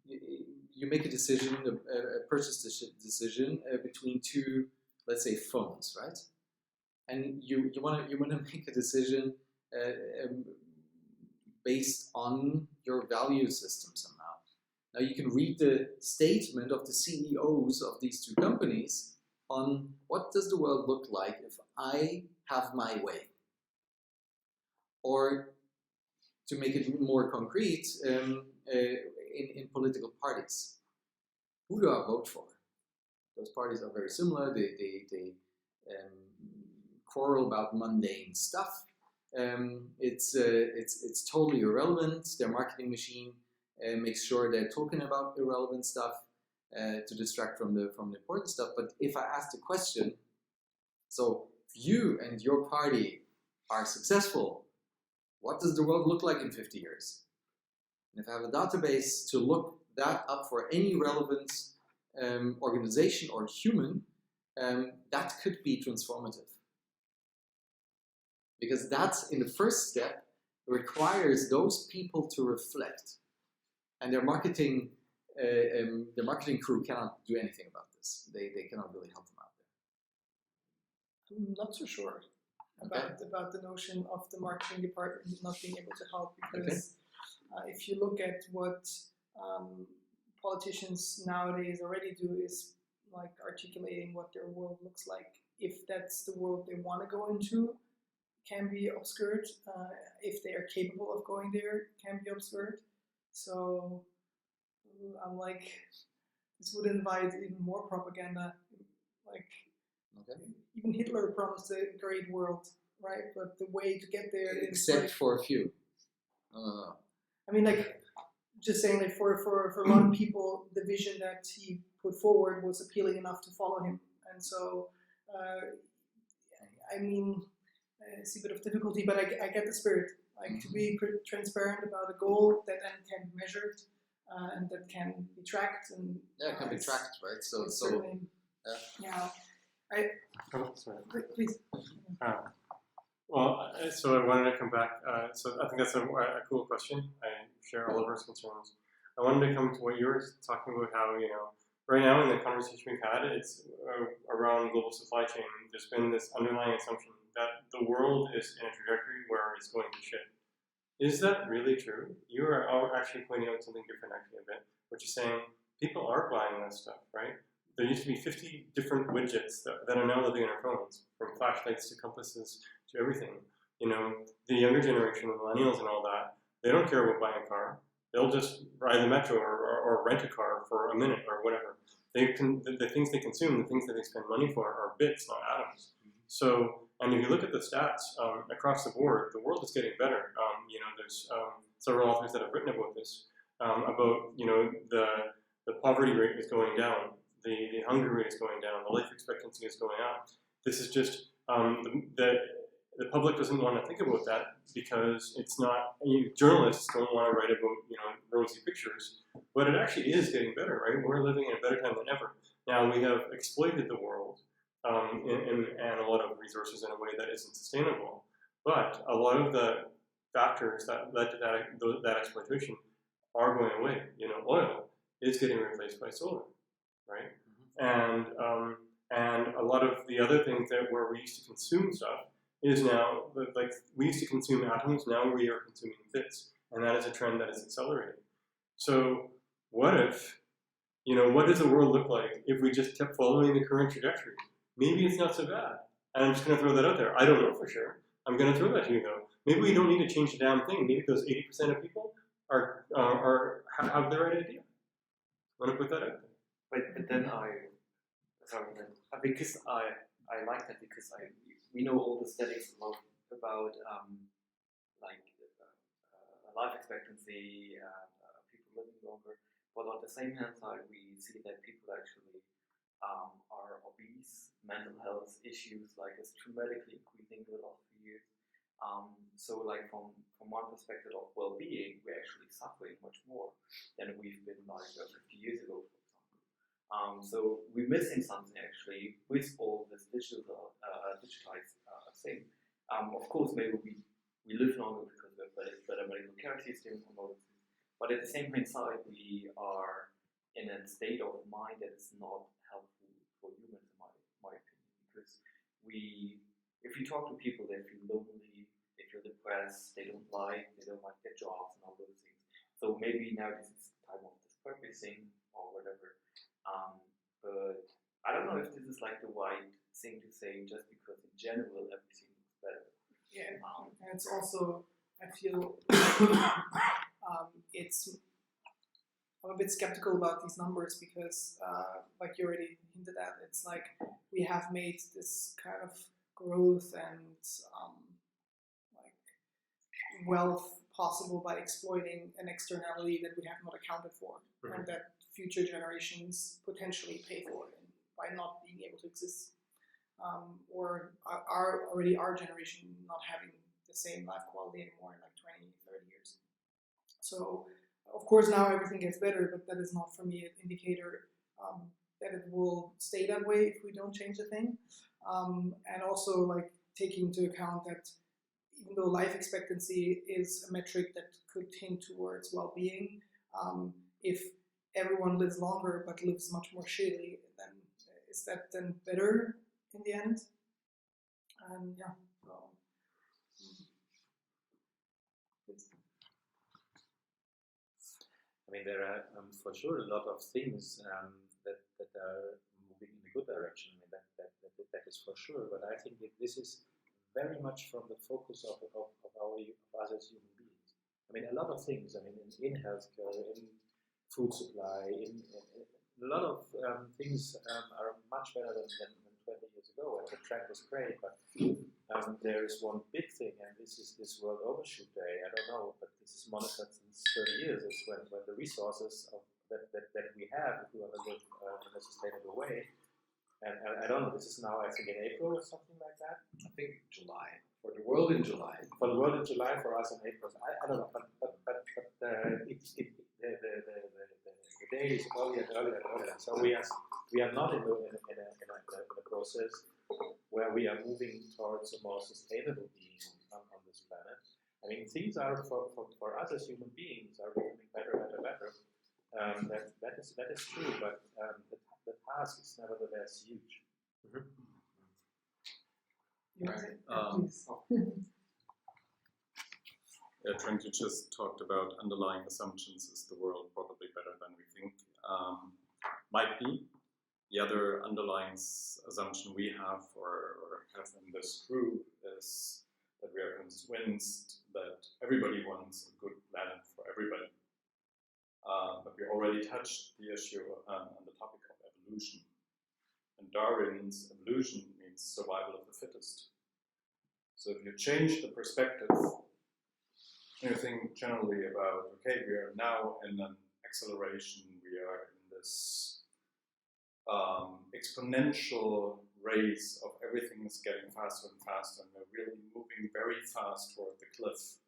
you make a decision, a purchase decision between two, let's say, phones, right? And you want to make a decision based on your value system somehow. Now you can read the statement of the CEOs of these two companies on what does the world look like if I have my way. Or to make it more concrete, in political parties, who do I vote for? Those parties are very similar. They quarrel about mundane stuff. It's totally irrelevant. Their marketing machine makes sure they're talking about irrelevant stuff to distract from the important stuff. But if I ask the question, so if you and your party are successful, what does the world look like in 50 years? And if I have a database to look that up for any relevant organization or human, that could be transformative. Because that's, in the first step, requires those people to reflect. And their marketing crew cannot do anything about this. They cannot really help them out there. I'm not so sure about the notion of the marketing department not being able to help, because if you look at what politicians nowadays already do, is like articulating what their world looks like. If that's the world they want to go into, can be obscured. If they are capable of going there, can be obscured. So I'm like, this would invite even more propaganda. Like, even Hitler promised a great world, right? But the way to get there is except for a few. I mean, like, just saying, like, for a lot of people, the vision that he put forward was appealing enough to follow him. And so, I mean, I see a bit of difficulty, but I get the spirit. Like, to be transparent about a goal that then can be measured, and that can be tracked. And Yeah, it can be tracked, right? So it's certainly, yeah. Sorry. Please. Well, so I wanted to come back. So I think that's a cool question. I share all of our concerns. I wanted to come to what you were talking about, how, right now in the conversation we've had, it's around global supply chain. There's been this underlying assumption that the world is in a trajectory where it's going to shit. Is that really true? You are actually pointing out something different actually a bit, which is saying people are buying this stuff, right? There used to be 50 different widgets that are now living in our phones, from flashlights to compasses to everything. The younger generation, the millennials and all that, they don't care about buying a car. They'll just ride the metro or rent a car for a minute or whatever. The things they consume, the things that they spend money for are bits, not atoms. So, and if you look at the stats across the board, the world is getting better. There's several authors that have written about this, about the poverty rate is going down, the hunger rate is going down, the life expectancy is going up. This is just the public doesn't want to think about that because it's not. Journalists don't want to write about rosy pictures, but it actually is getting better, right? We're living in a better time than ever. Now we have exploited the world and a lot of resources in a way that isn't sustainable, but a lot of the factors that led to that exploitation are going away. Oil is getting replaced by solar, right? And a lot of the other things where we used to consume stuff is now, like, we used to consume atoms, now we are consuming bits, and that is a trend that is accelerating. So what if, what does the world look like if we just kept following the current trajectory? Maybe it's not so bad. And I'm just going to throw that out there. I don't know for sure. I'm going to throw that to you though. Maybe we don't need to change the damn thing. Maybe those 80% of people have the right idea. I want to put that out there. But then because I like that, because we know all the statistics about life expectancy, people living longer, but on the same hand side, we see that people actually are obese, mental health issues is dramatically increasing the last few years. So from one perspective of well-being, we're actually suffering much more than we've been 50 years ago, for example. So we're missing something actually with all this digitized thing. Of course, maybe we live longer because we have better medical care system and all those things. But at the same side, we are in a state of mind that is not helpful for humans, in my opinion. Because if you talk to people, they feel lonely, they feel depressed, they don't like their jobs and all those things. So maybe now this is time of this purposing or whatever. But I don't know if this is the right thing to say just because in general everything looks better. Yeah, and it's also, I feel I'm a bit skeptical about these numbers because, like you already hinted at, it's like we have made this kind of growth and wealth possible by exploiting an externality that we have not accounted for, and that future generations potentially pay for it by not being able to exist, or our generation not having the same life quality anymore in 20, 30 years. So of course now everything gets better, but that is not for me an indicator that it will stay that way if we don't change a thing. And also taking into account that even though life expectancy is a metric that could hint towards well-being, if everyone lives longer but lives much more shittily, then is that then better in the end? And yeah. There are for sure a lot of things that are moving in a good direction. That is for sure. But I think that this is very much from the focus of us as human beings. A lot of things. In healthcare, in food supply, in a lot of things are much better than 20 years ago, and the trend is great. But there is one big thing, and this is this World Overshoot Day. I don't know, but this is monitored since 30 years. It's when the resources that we have, if we want to live in a sustainable way. And I don't know, this is now, I think, in April or something like that. I think July. For the world in July. For the world in July, for us in April. I don't know, but the days earlier and earlier and earlier. So we are not in a process where we are moving towards a more sustainable being on this planet. I mean, things are for us as human beings are becoming better. That is true, but the task is nevertheless huge. Trenk, you just talked about underlying assumptions. Is the world probably better than we think? Might be. The other underlying assumption we have or have in this group is that we are convinced that everybody wants a good planet for everybody. But we already touched the issue on the topic of evolution. And Darwin's evolution means survival of the fittest. So if you change the perspective, you think generally about, okay, we are now in an acceleration, we are in this exponential race of everything is getting faster and faster, and we're really moving very fast toward the cliff.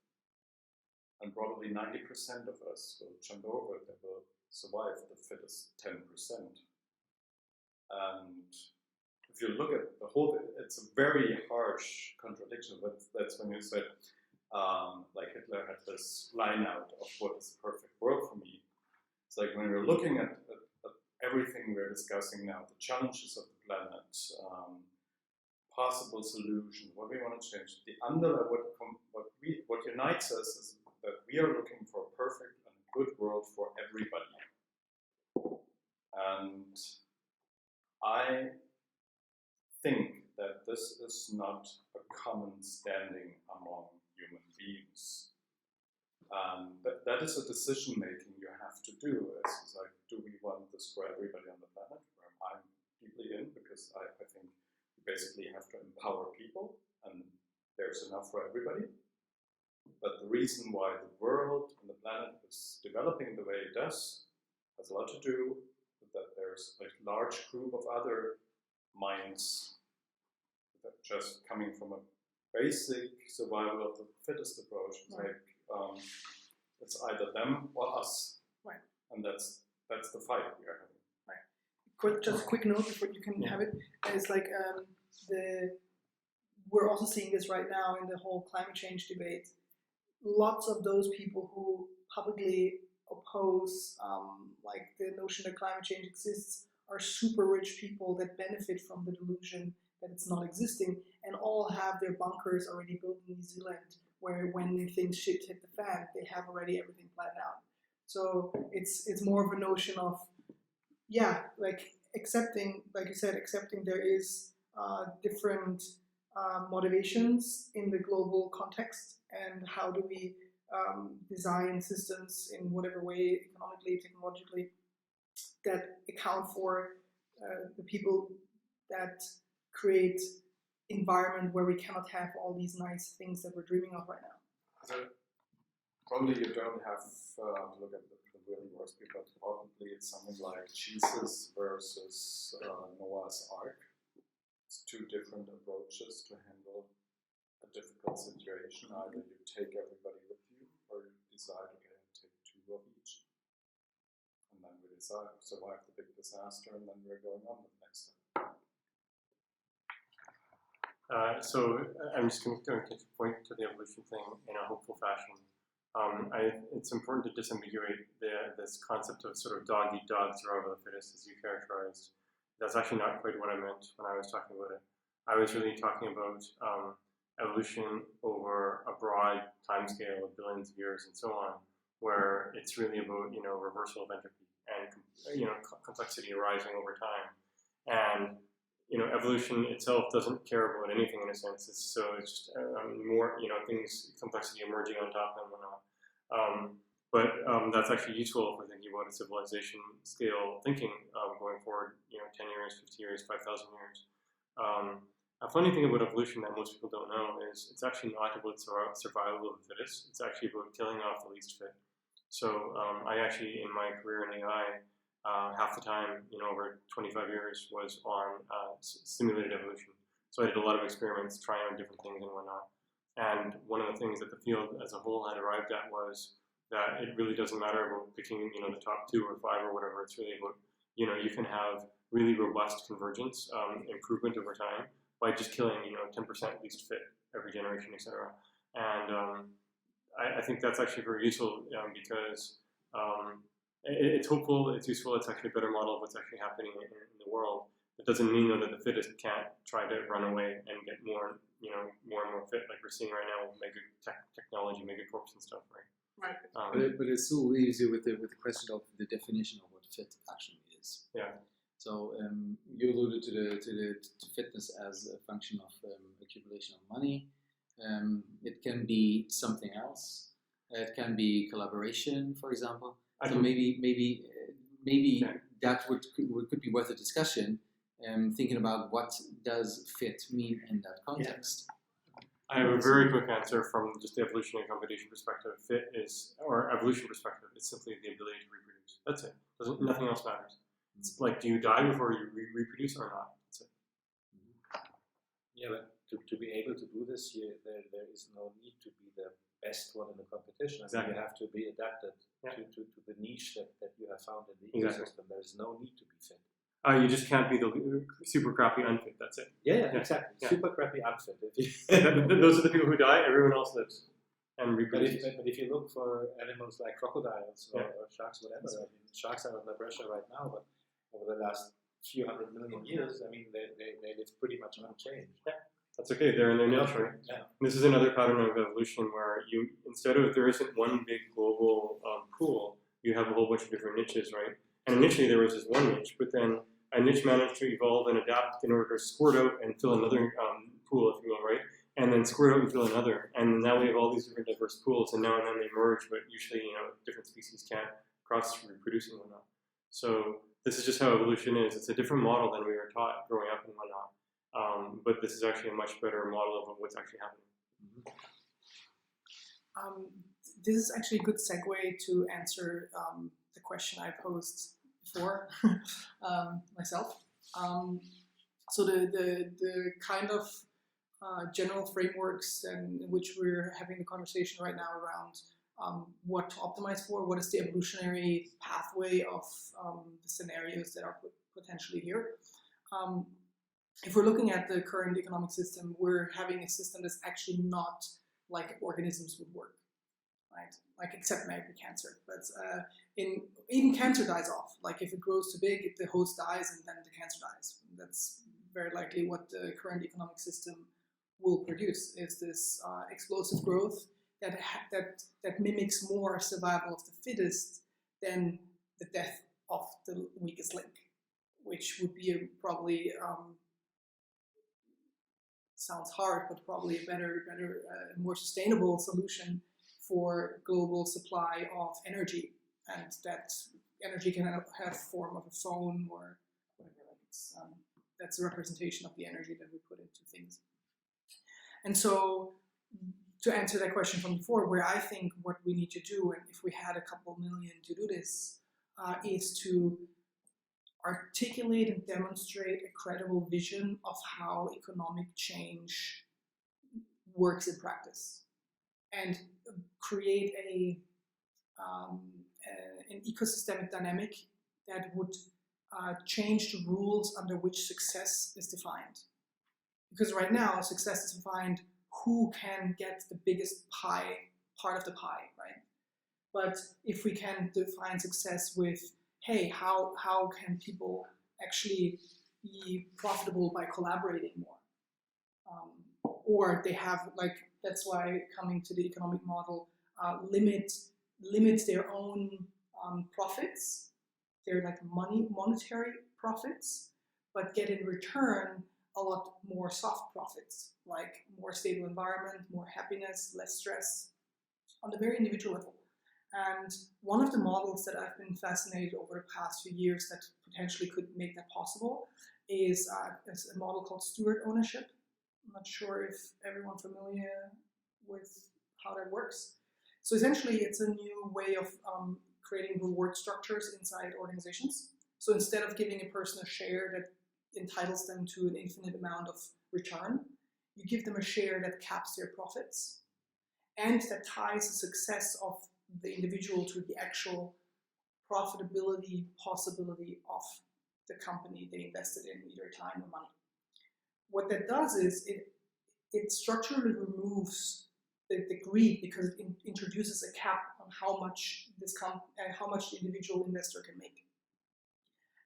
And probably 90% of us will jump over it and will survive the fittest 10%. And if you look at the whole, it's a very harsh contradiction, but that's when you said, like Hitler had this line out of what is the perfect world for me. It's like when we're looking at everything we're discussing now, the challenges of the planet, possible solutions, what we want to change, what unites us is that we are looking for a perfect and good world for everybody. And I think that this is not a common standing among human beings. That is a decision making you have to do. It's like, do we want this for everybody on the planet? Where I'm deeply in, because I think you basically have to empower people, and there's enough for everybody. But the reason why the world and the planet is developing the way it does has a lot to do with that there's a large group of other minds that just coming from a basic survival of the fittest approach. It's like it's either them or us, right? And that's the fight we are having. Right. Just a quick note before you can have it. It's like we're also seeing this right now in the whole climate change debate. Lots of those people who publicly oppose like the notion that climate change exists are super rich people that benefit from the delusion that it's not existing, and all have their bunkers already built in New Zealand, where when things shit hit the fan, they have already everything planned out. So it's more of a notion of, like accepting, like you said, accepting there is different motivations in the global context, and how do we design systems in whatever way, economically, technologically, that account for the people that create environment where we cannot have all these nice things that we're dreaming of right now. So probably you don't have to look at the really worst people. Probably it's something like Jesus versus Noah's Ark. It's two different approaches to handle a difficult situation. Either you take everybody with you, or you decide, okay, take two of each. And then we decide, survive the big disaster, and then we're going on to the next step. So I'm just going to point to the evolution thing in a hopeful fashion. It's important to disambiguate this concept of sort of dog eat dog, survival of the fittest, as you characterized. That's actually not quite what I meant when I was talking about it. I was really talking about evolution over a broad timescale of billions of years and so on, where it's really about reversal of entropy and complexity arising over time. And evolution itself doesn't care about anything in a sense. It's just more, things, complexity emerging on top and whatnot. But that's actually useful if we're thinking about a civilization scale thinking going forward, 10 years, 50 years, 5,000 years. A funny thing about evolution that most people don't know is it's actually not about survival of the fittest. It's actually about killing off the least fit. So I actually, in my career in AI, half the time, over 25 years, was on simulated evolution. So I did a lot of experiments, trying out different things and whatnot. And one of the things that the field as a whole had arrived at was that it really doesn't matter about picking, the top 2 or 5 or whatever. It's really about, you can have really robust convergence, improvement over time by just killing, 10% least fit every generation, etc. And I think that's actually very useful because it's hopeful, it's useful, it's actually a better model of what's actually happening in the world. It doesn't mean though that the fittest can't try to run away and get more and more fit, like we're seeing right now with technology, megacorps and stuff, right? Right. But it still leaves you with the question of the definition of what fit actually is. Yeah. So you alluded to fitness as a function of accumulation of money. It can be something else. It can be collaboration, for example. So maybe that could be worth a discussion. Thinking about what does fit mean in that context. I have a very quick answer from just the evolutionary competition perspective. Fit is, or evolution perspective, it's simply the ability to reproduce. That's it. Nothing else matters. It's like, do you die before you reproduce or not? That's it. Yeah, but to be able to do this, there is no need to be the best one in the competition. Exactly. You have to be adapted to the niche that you have found in the ecosystem. There is no need to be fit. You just can't be the super crappy unfit. That's it. Yeah, exactly. Yeah. Super crappy unfit. Those are the people who die. Everyone else lives and reproduces. But if you look for animals like crocodiles or sharks, whatever, I mean, sharks are under pressure right now, but over the last few 100 million years, I mean, they live pretty much unchanged. Yeah. That's okay. They're in their niche, right? Yeah. This is another pattern of evolution where there isn't one big global pool, you have a whole bunch of different niches, right? And initially there was just one niche, but then a niche managed to evolve and adapt in order to squirt out and fill another pool, if you will, right? And then squirt out and fill another. And now we have all these different diverse pools, and now and then they merge, but usually, different species can't cross reproduce and whatnot. So this is just how evolution is. It's a different model than we were taught growing up and whatnot. But this is actually a much better model of what's actually happening. This is actually a good segue to answer the question I posed before myself. So the kind of general frameworks in which we're having the conversation right now around what to optimize for, what is the evolutionary pathway of the scenarios that are potentially here. If we're looking at the current economic system, we're having a system that's actually not like organisms would work, right? Like except maybe cancer, but even cancer dies off. Like if it grows too big, the host dies and then the cancer dies. That's very likely what the current economic system will produce, is this explosive growth that mimics more survival of the fittest than the death of the weakest link, which would be probably sounds hard, but probably a better, more sustainable solution for global supply of energy, and that energy can have form of a phone or whatever. Like that's a representation of the energy that we put into things. And so, to answer that question from before, where I think what we need to do, and if we had a couple million to do this, is to articulate and demonstrate a credible vision of how economic change works in practice, and create an ecosystemic dynamic that would change the rules under which success is defined. Because right now, success is defined who can get the biggest part of the pie, right? But if we can define success with, hey, how can people actually be profitable by collaborating more? Or they have, like, that's why coming to the economic model limits their own profits, their like monetary profits, but get in return a lot more soft profits, like more stable environment, more happiness, less stress, on the very individual level. And one of the models that I've been fascinated over the past few years that potentially could make that possible is a model called steward ownership. I'm not sure if everyone's familiar with how that works. So essentially, it's a new way of creating reward structures inside organizations. So instead of giving a person a share that entitles them to an infinite amount of return, you give them a share that caps their profits and that ties the success of the individual to the actual profitability possibility of the company they invested in, either time or money. What that does is it structurally removes the greed, because it introduces a cap on how much how much the individual investor can make.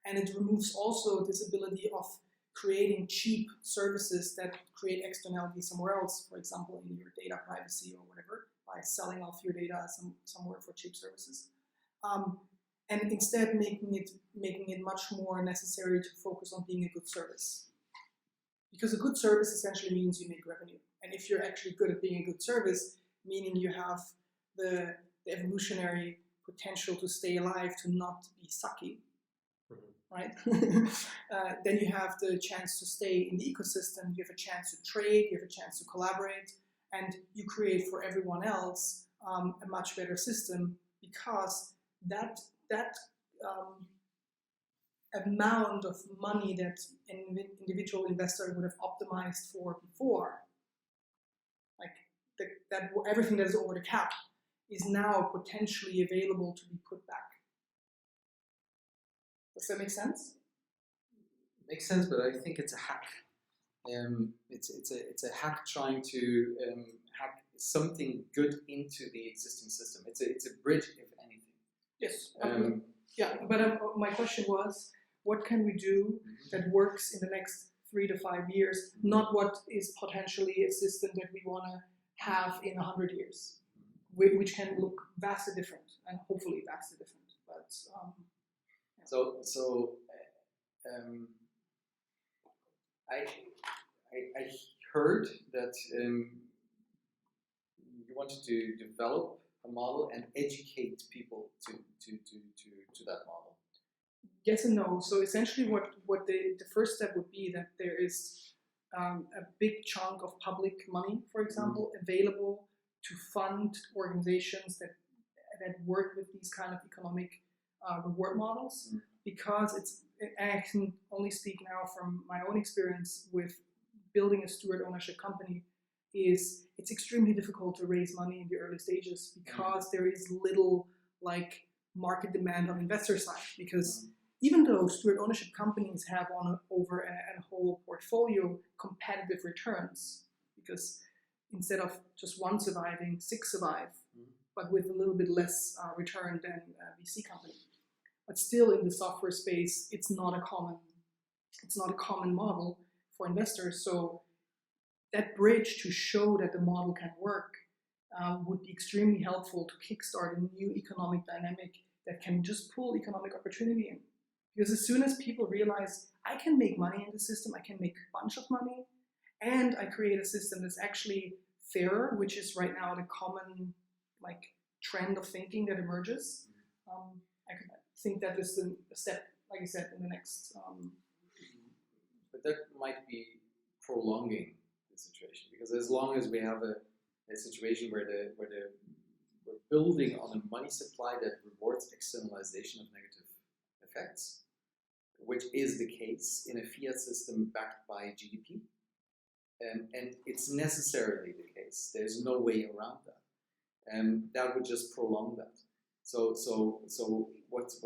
And it removes also this ability of creating cheap services that create externality somewhere else, for example, in your data privacy or whatever, by selling off your data somewhere for cheap services. And instead making it much more necessary to focus on being a good service. Because a good service essentially means you make revenue. And if you're actually good at being a good service, meaning you have the evolutionary potential to stay alive, to not be sucky, right? Then you have the chance to stay in the ecosystem, you have a chance to trade, you have a chance to collaborate, and you create for everyone else a much better system, because that amount of money that an individual investor would have optimized for before, like that everything that is over the cap, is now potentially available to be put back. Does that make sense? Makes sense, but I think it's a hack. It's a hack trying to hack something good into the existing system. It's a bridge, if anything. Yes. Yeah, but my question was, what can we do that works in the next 3 to 5 years, not what is potentially a system that we want to have in 100 years, which can look vastly different, and hopefully vastly different. But I heard that you wanted to develop a model and educate people to that model. Yes and no. So essentially what the first step would be that there is a big chunk of public money, for example, available to fund organizations that work with these kind of economic reward models, because I can only speak now from my own experience with building a steward ownership company, is it's extremely difficult to raise money in the early stages, because there is little like market demand on investor side, because even though steward ownership companies have over a whole portfolio competitive returns, because instead of just one surviving, 6 survive, but with a little bit less return than a VC company. But still, in the software space, it's not a common model for investors. So that bridge to show that the model can work would be extremely helpful to kickstart a new economic dynamic that can just pull economic opportunity in. Because as soon as people realize, I can make money in the system, I can make a bunch of money, and I create a system that's actually fairer, which is right now the common like trend of thinking that emerges. I think that is a step, like I said, in the next. But that might be prolonging the situation, because as long as we have a situation where we're building on a money supply that rewards externalization of negative effects, which is the case in a fiat system backed by GDP, and it's necessarily the case. There's no way around that, and that would just prolong that. So what's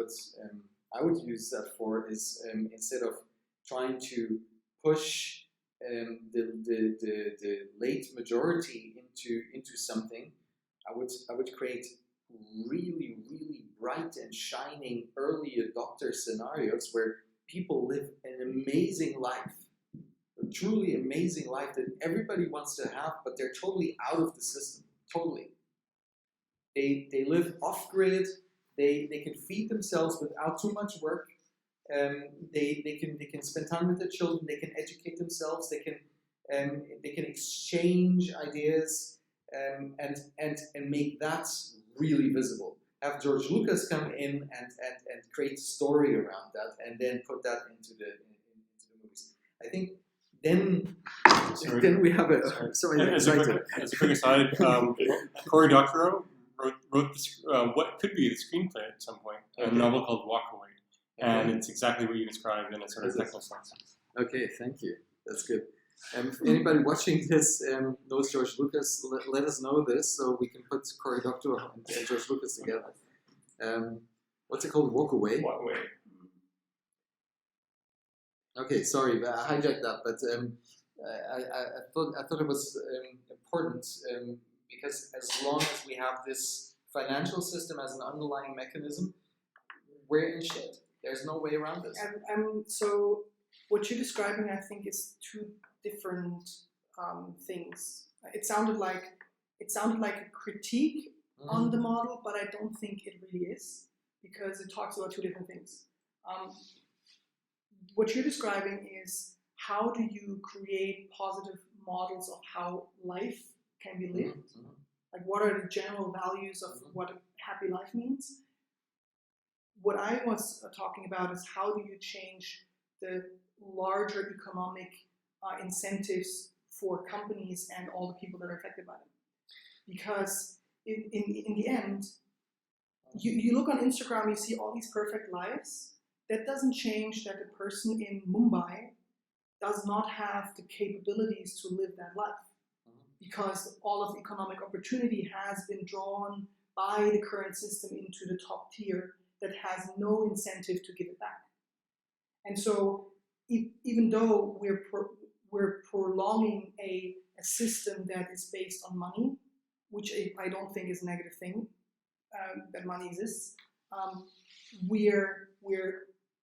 I would use that for is instead of trying to push the late majority into something, I would create really bright and shining early adopter scenarios where people live an amazing life, a truly amazing life that everybody wants to have, but they're totally out of the system. Totally. They live off grid. They can feed themselves without too much work. They can spend time with their children. They can educate themselves. They can exchange ideas and make that really visible. Have George Lucas come in and create a story around that, and then put that into the movies. I think then we have a. Sorry, as a quick aside, Cory Doctorow wrote this, what could be the screenplay at some point, a novel called Walk Away, and it's exactly what you described in a sort of technical sense. Okay, thank you. That's good. If anybody watching this knows George Lucas, let us know this so we can put Cory Doctorow and George Lucas together. What's it called? Walk Away? Walk Away. Okay, sorry, I hijacked that, but I thought it was important because as long as we have this financial system as an underlying mechanism, we're in shit. There's no way around this. So what you're describing, I think, is two different things. It sounded like a critique on the model, but I don't think it really is, because it talks about two different things. What you're describing is, how do you create positive models of how life can be lived? Like, what are the general values of what a happy life means? What I was talking about is, how do you change the larger economic incentives for companies and all the people that are affected by them? Because in the end, you look on Instagram, you see all these perfect lives. That doesn't change that the person in Mumbai does not have the capabilities to live that life, because all of the economic opportunity has been drawn by the current system into the top tier that has no incentive to give it back. And so even though we're prolonging a system that is based on money, which I don't think is a negative thing, that money exists,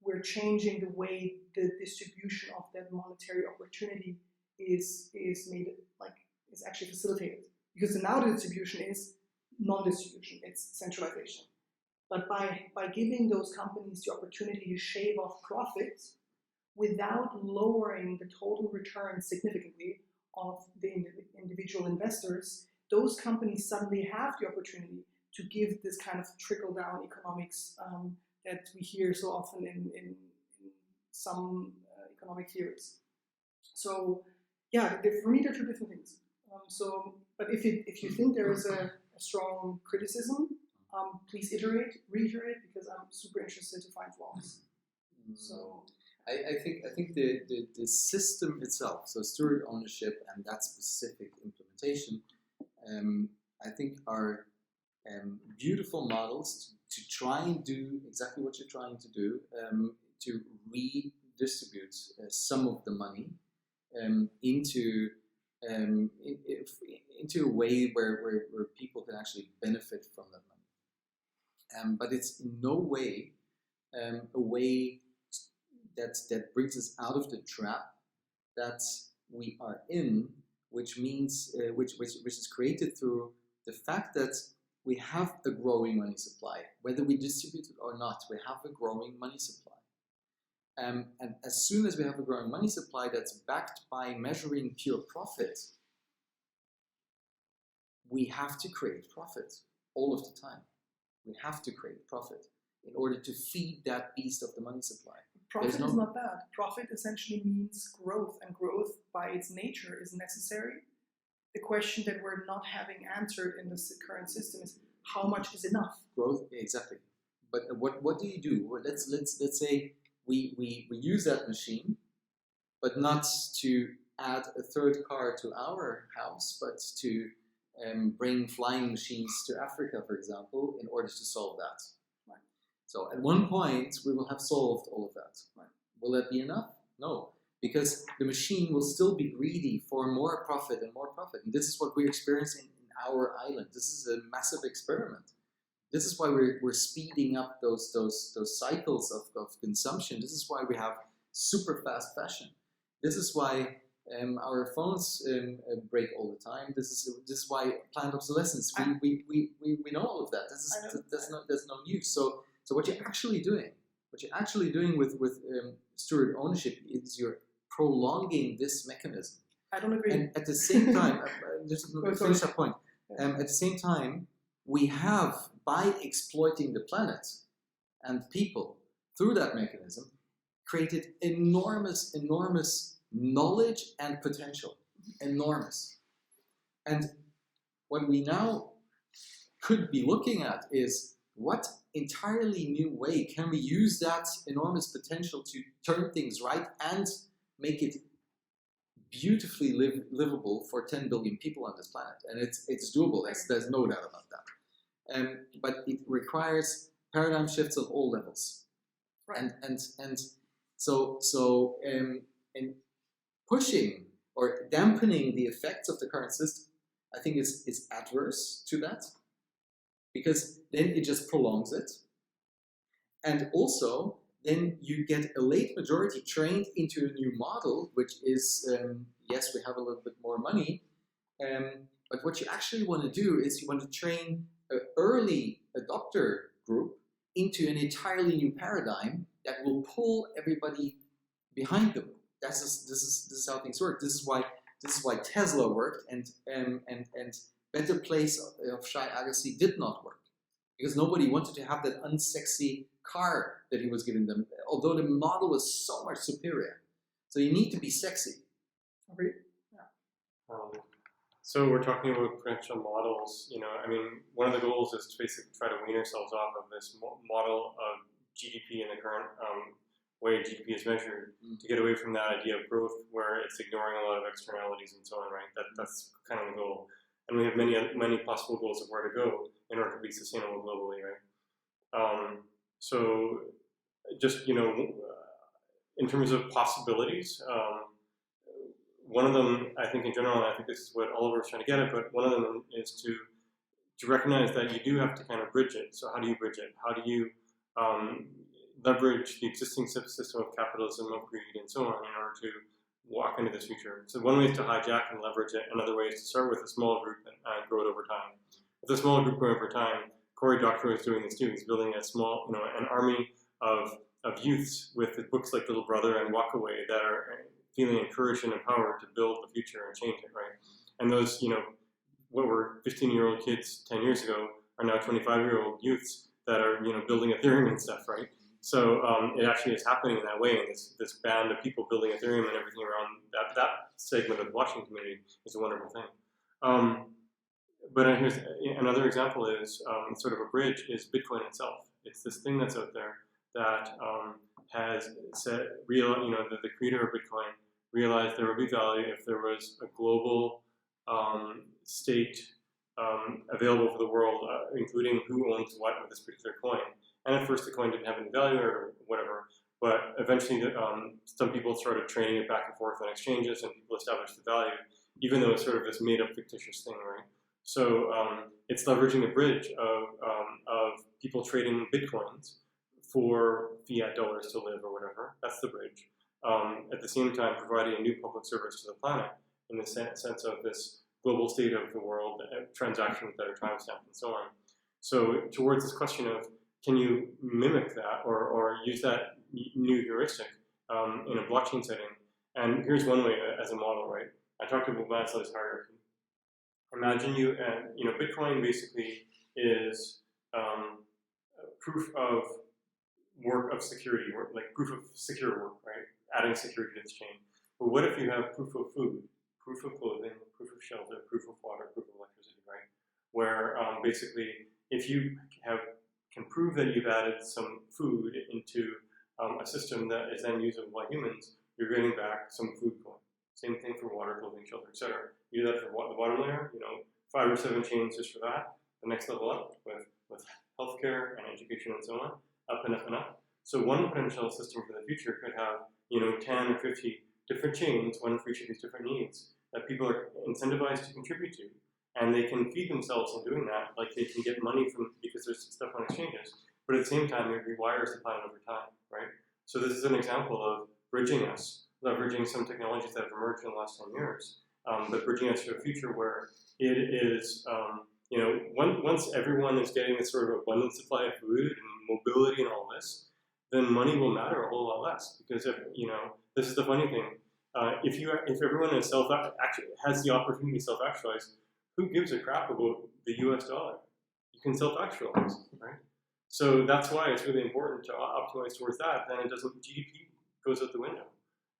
we're changing the way the distribution of that monetary opportunity is actually facilitated. Because now the distribution is non-distribution, it's centralization. But by giving those companies the opportunity to shave off profits without lowering the total return significantly of the individual investors, those companies suddenly have the opportunity to give this kind of trickle-down economics that we hear so often in some economic theories. So yeah, for me they're two different things. But if you think there is a strong criticism, please reiterate, because I'm super interested to find flaws. So I think the system itself, so steward ownership and that specific implementation, I think are beautiful models to try and do exactly what you're trying to do, to redistribute some of the money into a way where people can actually benefit from that money. But it's in no way a way that brings us out of the trap that we are in, which means which is created through the fact that we have a growing money supply. Whether we distribute it or not, we have a growing money supply. And as soon as we have a growing money supply that's backed by measuring pure profit, we have to create profit all of the time. We have to create profit in order to feed that beast of the money supply. Profit is not bad. Profit essentially means growth, and growth by its nature is necessary. The question that we're not having answered in the current system is, how much is enough? Growth, exactly. But what do you do? Well, let's say we use that machine, but not to add a third car to our house, but to bring flying machines to Africa, for example, in order to solve that. Right. So at one point, we will have solved all of that. Right. Will that be enough? No, because the machine will still be greedy for more profit and more profit. And this is what we're experiencing in our island. This is a massive experiment. This is why we're speeding up those cycles of consumption. This is why we have super fast fashion. This is why our phones break all the time. This is why planned obsolescence. We know all of that. That's no news. So what you're actually doing with steward ownership is you're prolonging this mechanism. I don't agree. And at the same time, just to finish that point. At the same time, we have, by exploiting the planet and people through that mechanism, created enormous knowledge and potential. Enormous. And what we now could be looking at is, what entirely new way can we use that enormous potential to turn things right and make it beautifully livable for 10 billion people on this planet, and it's doable. There's no doubt about that. But it requires paradigm shifts of all levels, Right. and so and pushing or dampening the effects of the current system, I think is adverse to that, because then it just prolongs it, and also then you get a late majority trained into a new model, which is, yes, we have a little bit more money, but what you actually want to do is you want to train an early adopter group into an entirely new paradigm that will pull everybody behind them. This is how things work. This is why Tesla worked, and Better Place of Shai Agassi did not work, because nobody wanted to have that unsexy car that he was giving them, although the model was so much superior. So you need to be sexy. Agreed. So we're talking about potential models. I mean, one of the goals is to basically try to wean ourselves off of this model of GDP in the current way GDP is measured, to get away from that idea of growth where it's ignoring a lot of externalities and so on, right? That's kind of the goal. And we have many possible goals of where to go in order to be sustainable globally, right? So just, in terms of possibilities, one of them, I think in general, and I think this is what Oliver was trying to get at, but one of them is to recognize that you do have to kind of bridge it. So how do you bridge it? How do you leverage the existing system of capitalism, of greed, and so on in order to walk into this future? So one way is to hijack and leverage it. Another way is to start with a small group and grow it over time. With a small group growing over time, Cory Doctorow is doing this too. He's building a small, an army of youths with books like Little Brother and Walk Away that are feeling encouraged and empowered to build the future and change it, right? And those, what were 15-year-old kids 10 years ago are now 25-year-old youths that are, building Ethereum and stuff, right? So it actually is happening in that way, and this band of people building Ethereum and everything around that segment of the blockchain community is a wonderful thing. But here's another example is sort of a bridge is Bitcoin itself. It's this thing that's out there that has said, the creator of Bitcoin realized there would be value if there was a global state available for the world, including who owns what with this particular coin. And at first the coin didn't have any value or whatever, but eventually some people started trading it back and forth on exchanges, and people established the value, even though it's sort of this made-up fictitious thing, right? So it's leveraging a bridge of people trading Bitcoins for fiat dollars to live or whatever. That's the bridge. At the same time, providing a new public service to the planet in the sense of this global state of the world, transactions that are timestamped and so on. So towards this question of, can you mimic that or use that new heuristic in a blockchain setting? And here's one way as a model, right? I talked about Maslow's hierarchy. Imagine Bitcoin basically is proof of work of security, like proof of secure work, right? Adding security to this chain. But what if you have proof of food, proof of clothing, proof of shelter, proof of water, proof of electricity, right? Where basically, if you can prove that you've added some food into a system that is then usable by humans, you're getting back some food coin. Same thing for water, clothing, shelter, etc. You do that for the bottom layer, 5 or 7 chains just for that. The next level up with healthcare and education and so on, up and up and up. So one potential system for the future could have 10 or 50 different chains, one for each of these different needs that people are incentivized to contribute to, and they can feed themselves in doing that. Like they can get money because there's stuff on exchanges, but at the same time it rewires the planet over time, right? So this is an example of bridging us, leveraging some technologies that have emerged in the last 10 years, but bridging us to a future where it is, once everyone is getting this sort of abundant supply of food and mobility and all this, then money will matter a whole lot less. Because this is the funny thing: if everyone is has the opportunity to self-actualize, who gives a crap about the U.S. dollar? You can self-actualize, right? So that's why it's really important to optimize towards that. Then GDP goes out the window,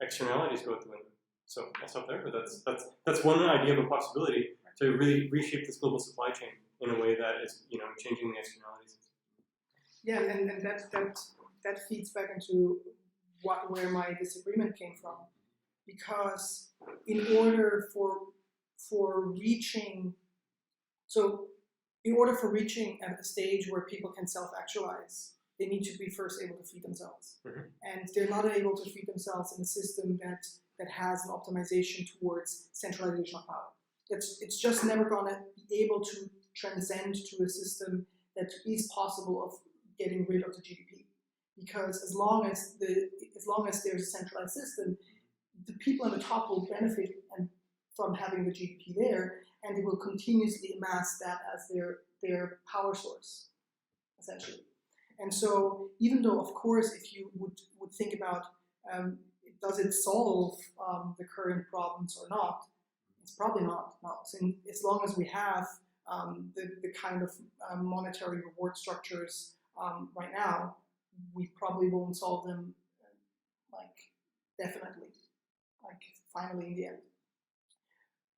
externalities go out the window. So I'll stop there, but that's one idea of a possibility to really reshape this global supply chain in a way that is, changing the externalities. Yeah, and that feeds back into where my disagreement came from. because in order for reaching at a stage where people can self-actualize, they need to be first able to feed themselves. And they're not able to feed themselves in a system that has an optimization towards centralization of power. It's just never going to be able to transcend to a system that is possible of getting rid of the GDP. Because as long as there's a centralized system, the people on the top will benefit from having the GDP there, and they will continuously amass that as their power source, essentially. And so, even though, of course, if you would think about does it solve the current problems or not, it's probably not. No. So as long as we have the kind of monetary reward structures right now, we probably won't solve them, definitely, finally in the end.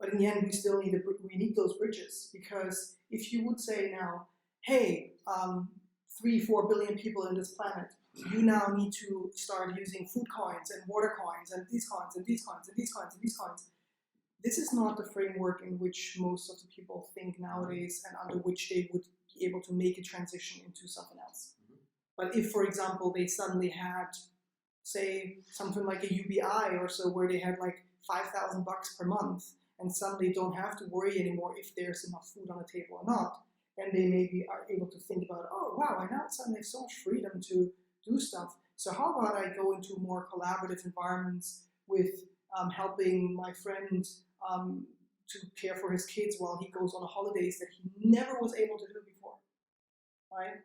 But in the end, we still need those bridges, because if you would say now, hey, 3-4 billion people in this planet, you now need to start using food coins and water coins and these coins and these coins and these coins and these coins. This is not the framework in which most of the people think nowadays, and under which they would be able to make a transition into something else. But if, for example, they suddenly had, say, something like a UBI or so, where they had like $5,000 per month, and suddenly don't have to worry anymore if there's enough food on the table or not, then they maybe are able to think about, oh wow, I now suddenly have so much freedom to do stuff. So how about I go into more collaborative environments with helping my friend to care for his kids while he goes on holidays that he never was able to do before, right?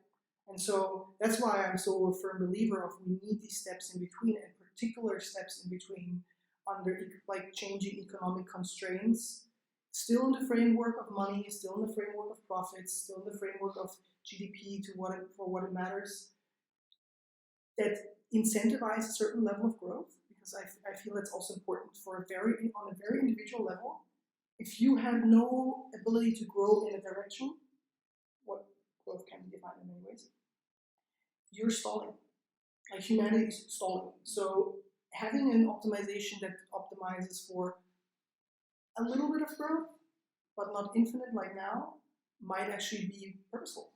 And so that's why I'm so a firm believer of we need these steps in between, and particular steps in between under changing economic constraints, still in the framework of money, still in the framework of profits, still in the framework of GDP for what it matters, that incentivize a certain level of growth, because I feel that's also important on a very individual level. If you have no ability to grow in a direction, what growth can be defined in many ways, you're stalling. Humanity is stalling. So having an optimization that optimizes for a little bit of growth, but not infinite like now, might actually be purposeful.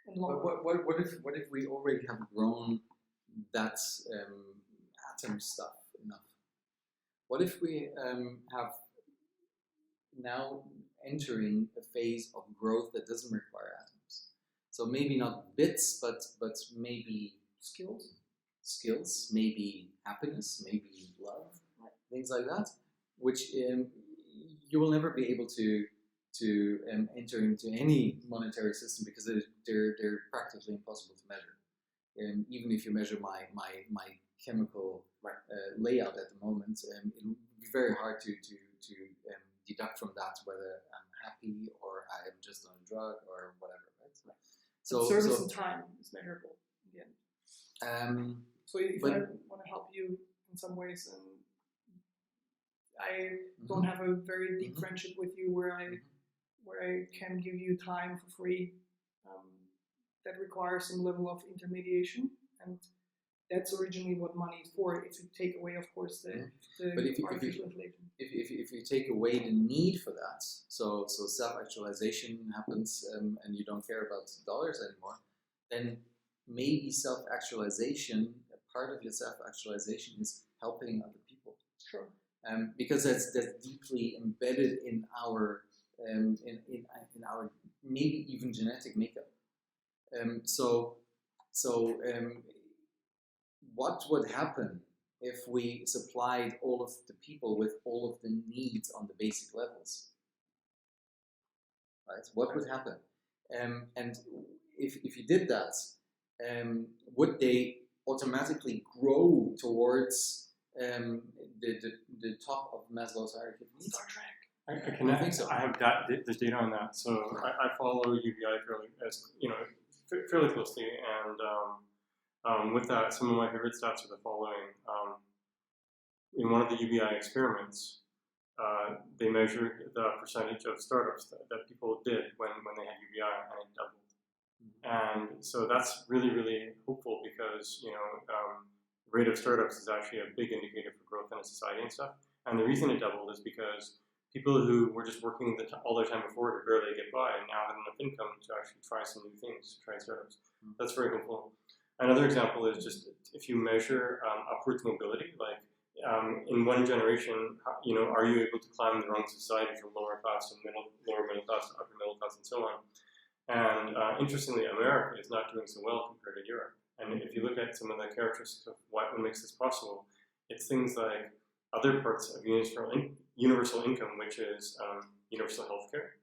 But what if we already have grown that atom stuff enough? What if we have now entering a phase of growth that doesn't require atoms? So maybe not bits, but maybe skills, maybe happiness, maybe love, things like that, which you will never be able to enter into any monetary system, because they're practically impossible to measure. Even if you measure my chemical layout at the moment, it would be very hard to deduct from that whether I'm happy or I'm just on a drug or whatever. Right? So service and time is measurable in the end. So if I want to help you in some ways, and I don't have a very deep friendship with you where I can give you time for free, that requires some level of intermediation, and that's originally what money is for. If you take away, of course, the artificial inflation. If you take away the need for that, so self-actualization happens, and you don't care about dollars anymore, then maybe self-actualization, a part of your self-actualization is helping other people. Sure. Because that's deeply embedded in our in our maybe even genetic makeup. What would happen if we supplied all of the people with all of the needs on the basic levels? Right? What would happen? And if you did that, would they automatically grow towards the top of Maslow's hierarchy of needs? Star Trek. I think so. I have this data on that, so I follow UBI fairly closely, and with that, some of my favorite stats are the following. In one of the UBI experiments, they measured the percentage of startups that people did when they had UBI, and it doubled. And so that's really, really hopeful, because rate of startups is actually a big indicator for growth in in society and stuff. And the reason it doubled is because people who were just working all their time before to barely get by now had enough income to actually try some new things, try startups. That's very helpful. Another example is just if you measure upwards mobility, like in one generation, are you able to climb the rungs of society from lower class to lower middle class to upper middle class and so on? And interestingly, America is not doing so well compared to Europe. And if you look at some of the characteristics of what makes this possible, it's things like other parts of universal income, which is universal healthcare,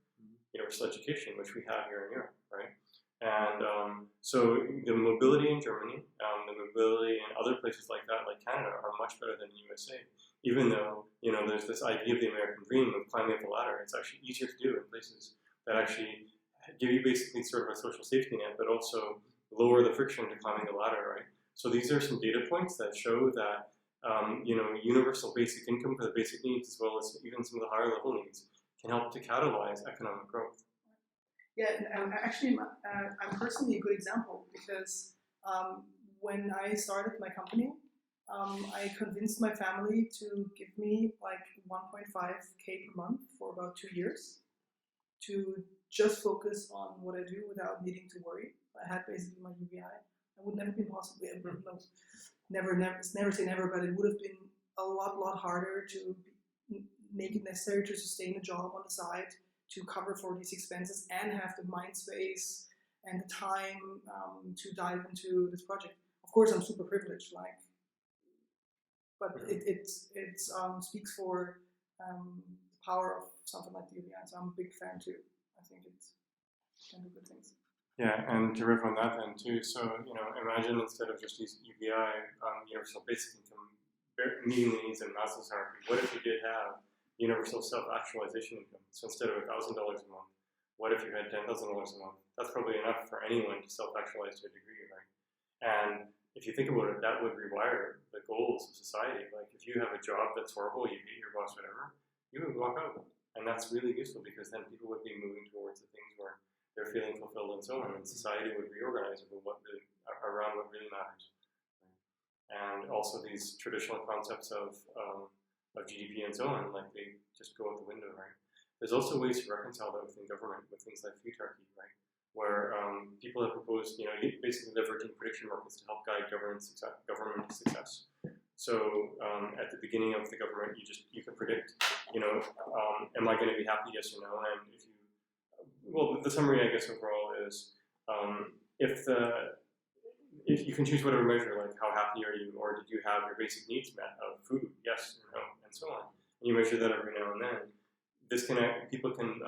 universal education, which we have here in Europe, right? And so the mobility in Germany, the mobility in other places like that, like Canada, are much better than the USA. Even though, there's this idea of the American dream of climbing up the ladder, it's actually easier to do in places that actually give you basically sort of a social safety net, but also lower the friction to climbing the ladder, right? So these are some data points that show that, universal basic income for the basic needs, as well as even some of the higher level needs, can help to catalyze economic growth. Yeah, and actually, I'm personally a good example because when I started my company, I convinced my family to give me like 1.5K per month for about 2 years to just focus on what I do without needing to worry. I had basically my UBI. It would never been possible. Never say never, but it would have been a lot harder to make it necessary to sustain a job on the side, to cover for these expenses and have the mind space and the time to dive into this project. Of course, I'm super privileged, but it speaks for the power of something like the UBI. So I'm a big fan too. I think it can do good things. Yeah, and to riff on that then too, so, imagine instead of just UBI, universal basic income, meeting the needs in Maslow's hierarchy, what if you did have universal self-actualization income? So instead of $1,000 a month, what if you had $10,000 a month? That's probably enough for anyone to self-actualize to a degree, right? And if you think about it, that would rewire the goals of society. Like if you have a job that's horrible, you hate your boss, whatever, you would walk out. And that's really useful because then people would be moving towards the things where they're feeling fulfilled and so on, and society would reorganize around what really matters. And also these traditional concepts of GDP and so on, like they just go out the window, right? There's also ways to reconcile that within government with things like futarchy, right? Where people have proposed, basically leveraging prediction markets to help guide government success. So at the beginning of the government, you can predict, am I going to be happy, yes or no? And the summary, I guess, overall is if you can choose whatever measure, like how happy are you, or did you have your basic needs met of food, yes or no, and so on. And you measure that every now and then. People can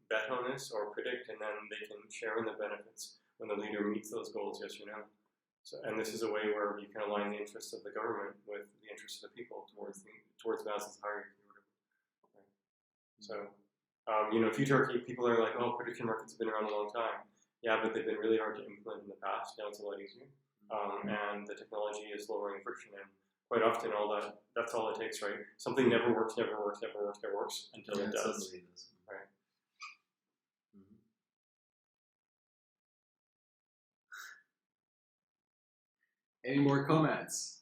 bet on this or predict, and then they can share in the benefits when the leader meets those goals, yes or no. So, and this is a way where you can align the interests of the government with the interests of the people towards Maslow's hierarchy or whatever. Right. So. Futurity, people are like, oh, prediction markets have been around a long time. Yeah, but they've been really hard to implement in the past. Now it's a lot easier. And the technology is lowering friction. And quite often, that's all it takes, right? Something never works until it does. Right. Any more comments?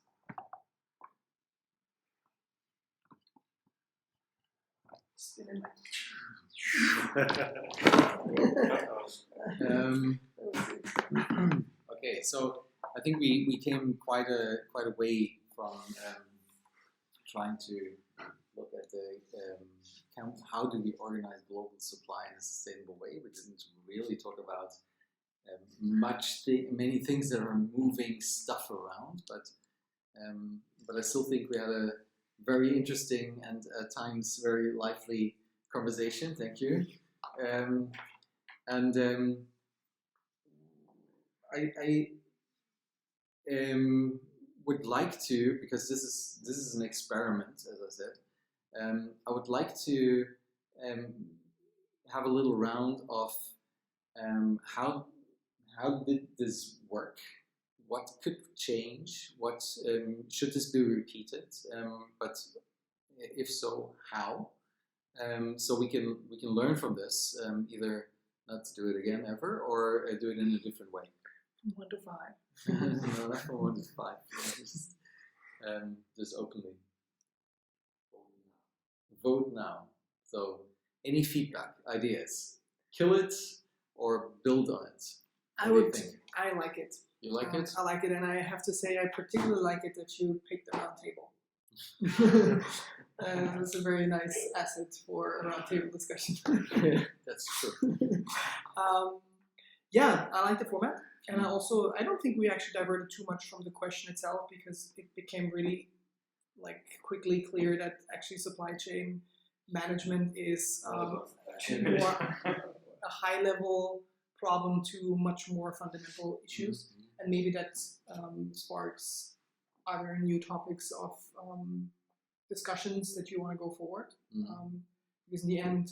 Okay, so I think we came quite a way from trying to look at how do we organize global supply in a sustainable way. We didn't really talk about many things that are moving stuff around, but I still think we had a very interesting and at times very lively conversation. Thank you. I would like to, because this is an experiment, as I said. I would like to have a little round of how did this work? What could change? What should this be repeated? But if so, how? So we can learn from this, either not to do it again ever, or do it in a different way. 1 to 5. No, not from 1 to 5. Just openly. vote now. So any feedback, ideas, kill it or build on it. I What do you would. think? I like it. You like it? I like it, and I have to say, I particularly like it that you picked the round table. It's a very nice asset for a round table discussion. That's true. Yeah, I like the format, and I don't think we actually diverted too much from the question itself, because it became really quickly clear that actually supply chain management is more a high level problem to much more fundamental issues, and maybe that sparks other new topics of discussions that you want to go forward. Because in the end,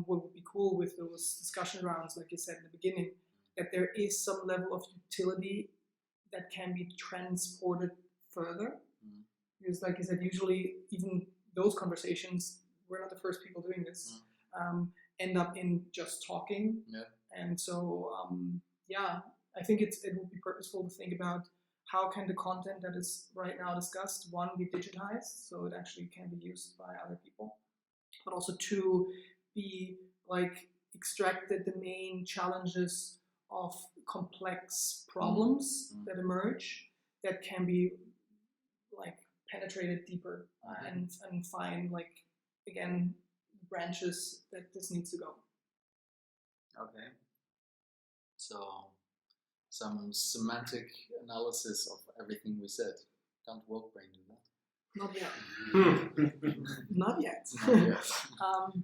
what would be cool with those discussion rounds, like you said in the beginning, that there is some level of utility that can be transported further. Because like you said, usually even those conversations, we're not the first people doing this, end up in just talking. Yeah. And so, I think it would be purposeful to think about how can the content that is right now discussed, one, be digitized so it actually can be used by other people, but also two, be extracted the main challenges of complex problems that emerge that can be penetrated deeper and find again branches that this needs to go. Okay. So some semantic analysis of everything we said. Can't woke brain do that? Not yet. Not yet.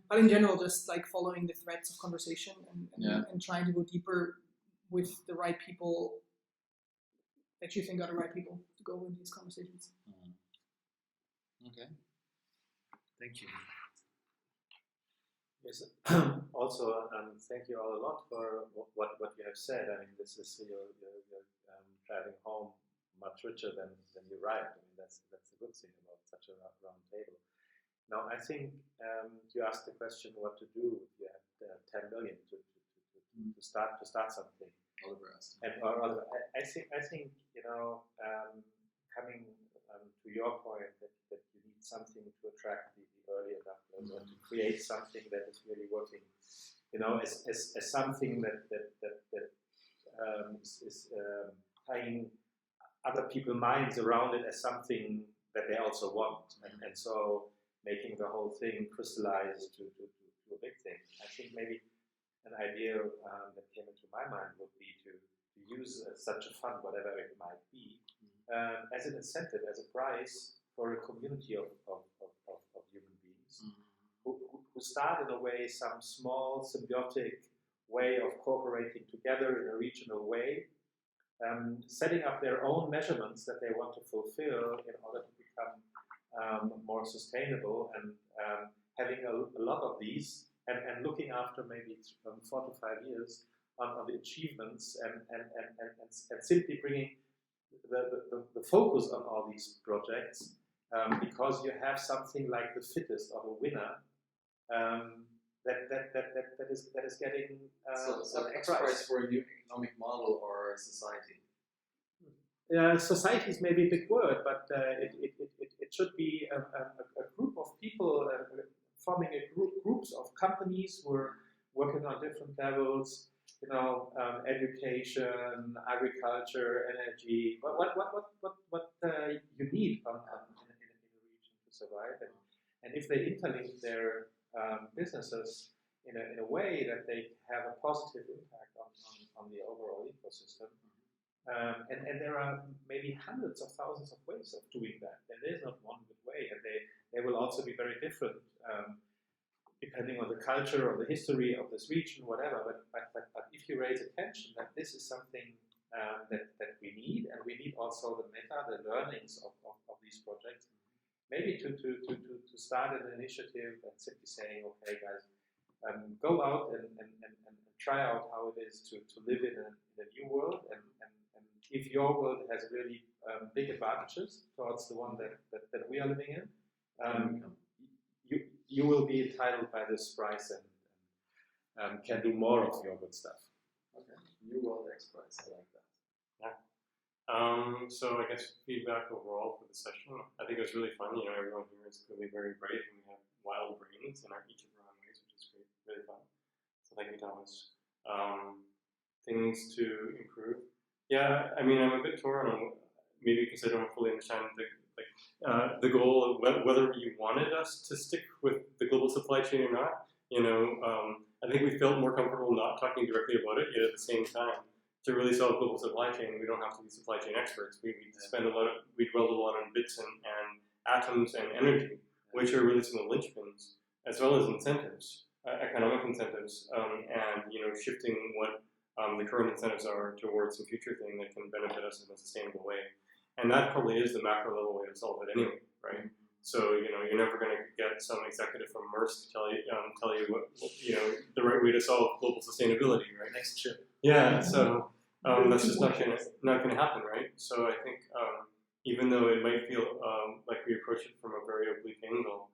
But in general, just following the threads of conversation and trying to go deeper with the right people that you think are the right people to go in these conversations. Okay. Thank you. Yes. Also, thank you all a lot for what you have said. I mean, this is you're driving home much richer than you write. I mean, that's a good thing about such a round table. Now, I think you asked the question what to do if you had 10 million to start something. Oliver asked. And I think coming to your point that you need something to attract the early adopters and to create something that is really working, as something that is tying other people's minds around it as something that they also want, and so making the whole thing crystallize to a big thing. I think maybe an idea that came into my mind would be to use such a fund, whatever it might be, as an incentive, as a prize for a community of human beings who start in a way some small symbiotic way of cooperating together in a regional way, setting up their own measurements that they want to fulfill in order to become more sustainable, and having a lot of these and looking after maybe 4 to 5 years on the achievements and simply bringing the focus on all these projects, because you have something like the fittest or the winner that is getting so an exercise for a new economic model or society. Society is maybe a big word, but it should be a group of people forming groups of companies who are working on different levels. Education, agriculture, energy. What you need in a region to survive, and if they interlink their businesses in a way that they have a positive impact on the overall ecosystem. And there are maybe hundreds of thousands of ways of doing that. And there is not one good way, and they will also be very different depending on the culture or the history of this region, whatever. But if you raise attention that this is something that we need, and we need also the learnings of these projects, maybe to start an initiative and simply saying, okay, guys, go out and try out how it is to live in a new world, and if your world has really big advantages towards the one that we are living in, you will be entitled by this prize and can do more of your good stuff. Okay, New World X Prize, I like that. So I guess feedback overall for the session. I think it was really fun. Everyone here is clearly very bright, and we have wild brains in each of our own ways, which is great, really fun. So thank you, Thomas. Things to improve. Yeah, I mean, I'm a bit torn on maybe because I don't fully understand the goal of whether you wanted us to stick with the global supply chain or not. I think we felt more comfortable not talking directly about it, yet at the same time, to really solve global supply chain, we don't have to be supply chain experts. We dwelled a lot on bits and atoms and energy, which are really some of the linchpins, as well as incentives, economic incentives, and shifting what the current incentives are towards some future thing that can benefit us in a sustainable way. And that probably is the macro level way to solve it anyway, right? So you're never going to get some executive from Maersk tell you what the right way to solve global sustainability, right? Next chip. Yeah. So that's just not going to happen, right? So I think even though it might feel like we approach it from a very oblique angle,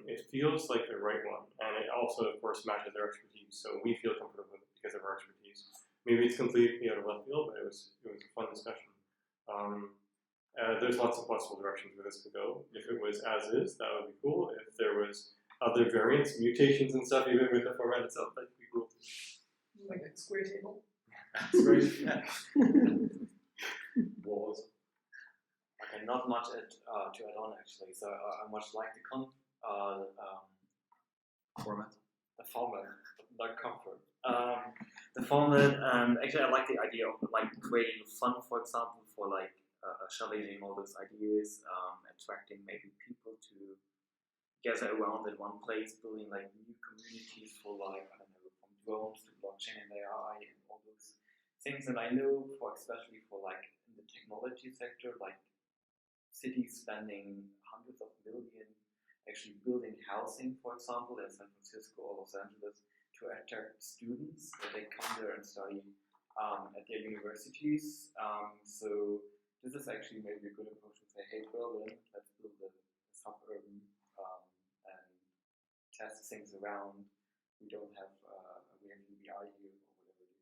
it feels like the right one, and it also, of course, matches our expertise. So we feel comfortable with it because of our expertise. Maybe it's completely out of left field, but it was a fun discussion. There's lots of possible directions where this could go. If it was as is, that would be cool. If there was other variants, mutations and stuff, even with the format itself, that'd be cool. Like a square table. Yeah. Walls. Okay, not much to add on actually. So I much like the Format. the format, not comfort. The format, and actually I like the idea of creating fun, for example, for challenging all those ideas, attracting maybe people to gather around in one place, building new communities for I don't know, from drones to blockchain and AI and all those things. And I know especially for in the technology sector, cities spending hundreds of millions actually building housing, for example, in San Francisco or Los Angeles to attract students that they come there and study at their universities. So this is actually maybe a good approach to say, hey, Berlin, let's build a suburban and test things around. We don't have we have UBI here or whatever it is.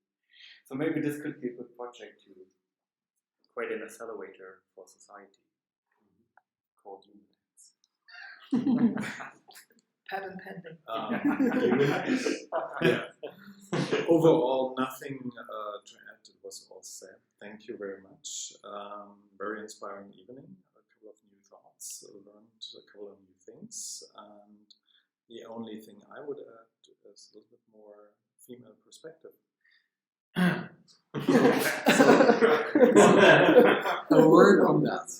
So maybe this could be a good project to create an accelerator for society called Humans. Patent pending. Yeah. Overall, nothing to add. It was all said. Thank you very much. Very inspiring evening. A couple of new thoughts. Learned a couple of new things. And the only thing I would add is a little bit more female perspective. A word on that.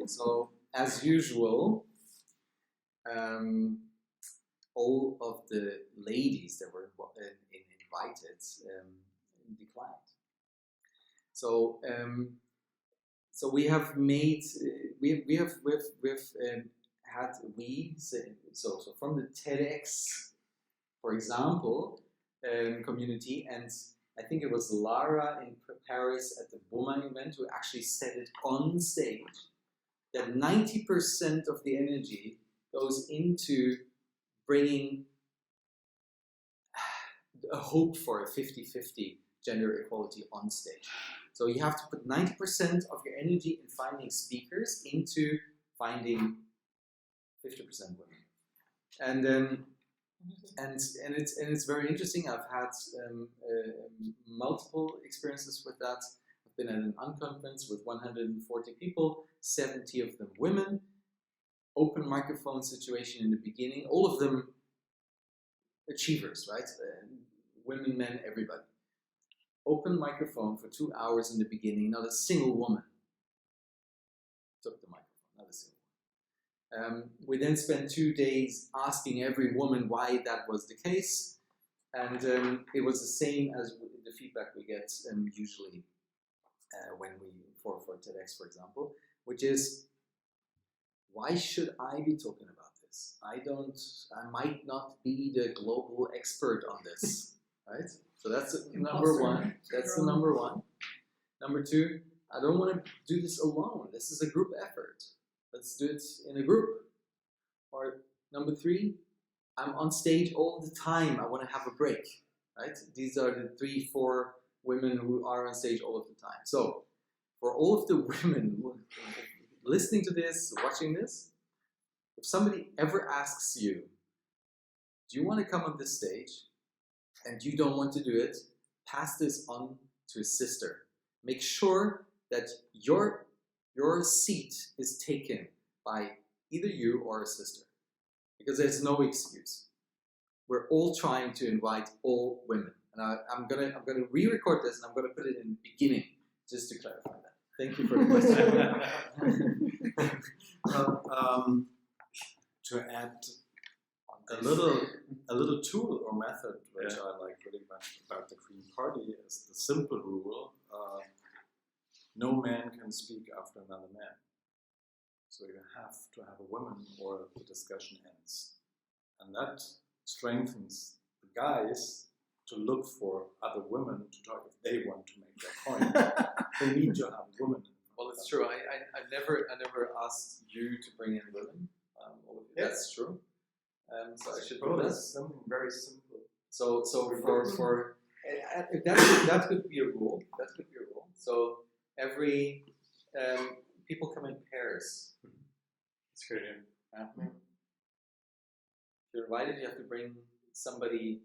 So, as usual, all of the ladies that were invited declined. So, so we have made so from the TEDx, for example, community, and I think it was Lara in Paris at the Boma event who actually said it on stage, that 90% of the energy goes into bringing a hope for a 50-50 gender equality on stage. So you have to put 90% of your energy in finding speakers into finding 50% women. And it's very interesting. I've had multiple experiences with that. I've been at an unconference with 140 people, 70 of them women. Open microphone situation in the beginning. All of them achievers, right? Women, men, everybody. Open microphone for 2 hours in the beginning. Not a single woman took the microphone. Not a single one. We then spent 2 days asking every woman why that was the case, and it was the same as the feedback we get usually when we for TEDx, for example, which is, why should I be talking about this? I might not be the global expert on this, right? So that's number one. That's the number one. Number two, I don't want to do this alone. This is a group effort. Let's do it in a group. Or number three, I'm on stage all the time. I want to have a break, right? These are the 3-4 women who are on stage all of the time. So, for all of the women listening to this, watching this, if somebody ever asks you, do you want to come on this stage, and you don't want to do it, pass this on to a sister. Make sure that your seat is taken by either you or a sister, because there's no excuse. We're all trying to invite all women, and I'm gonna re-record this, and I'm gonna put it in the beginning just to clarify that. Thank you for the question. Well, to add a little tool or method which I like really much about the Green Party is the simple rule: no man can speak after another man. So you have to have a woman, or the discussion ends, and that strengthens the guys to look for other women to talk if they want to make their point. They need to have women. Well, it's true. I never asked you to bring in women. That's true. So I should do That's that. something very simple. So for that could be a rule. That could be a rule. So every people come in pairs. That's great. If you're invited, you have to bring somebody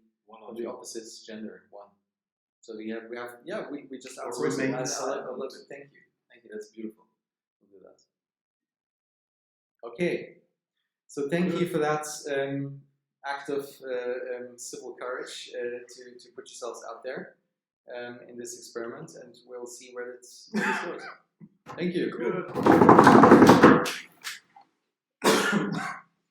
of the opposite gender. One. So we just outsource it. I love it. Thank you. That's beautiful. We'll do that. Okay. So thank you for that act of civil courage to put yourselves out there in this experiment, and we'll see where this goes. Thank you. Good.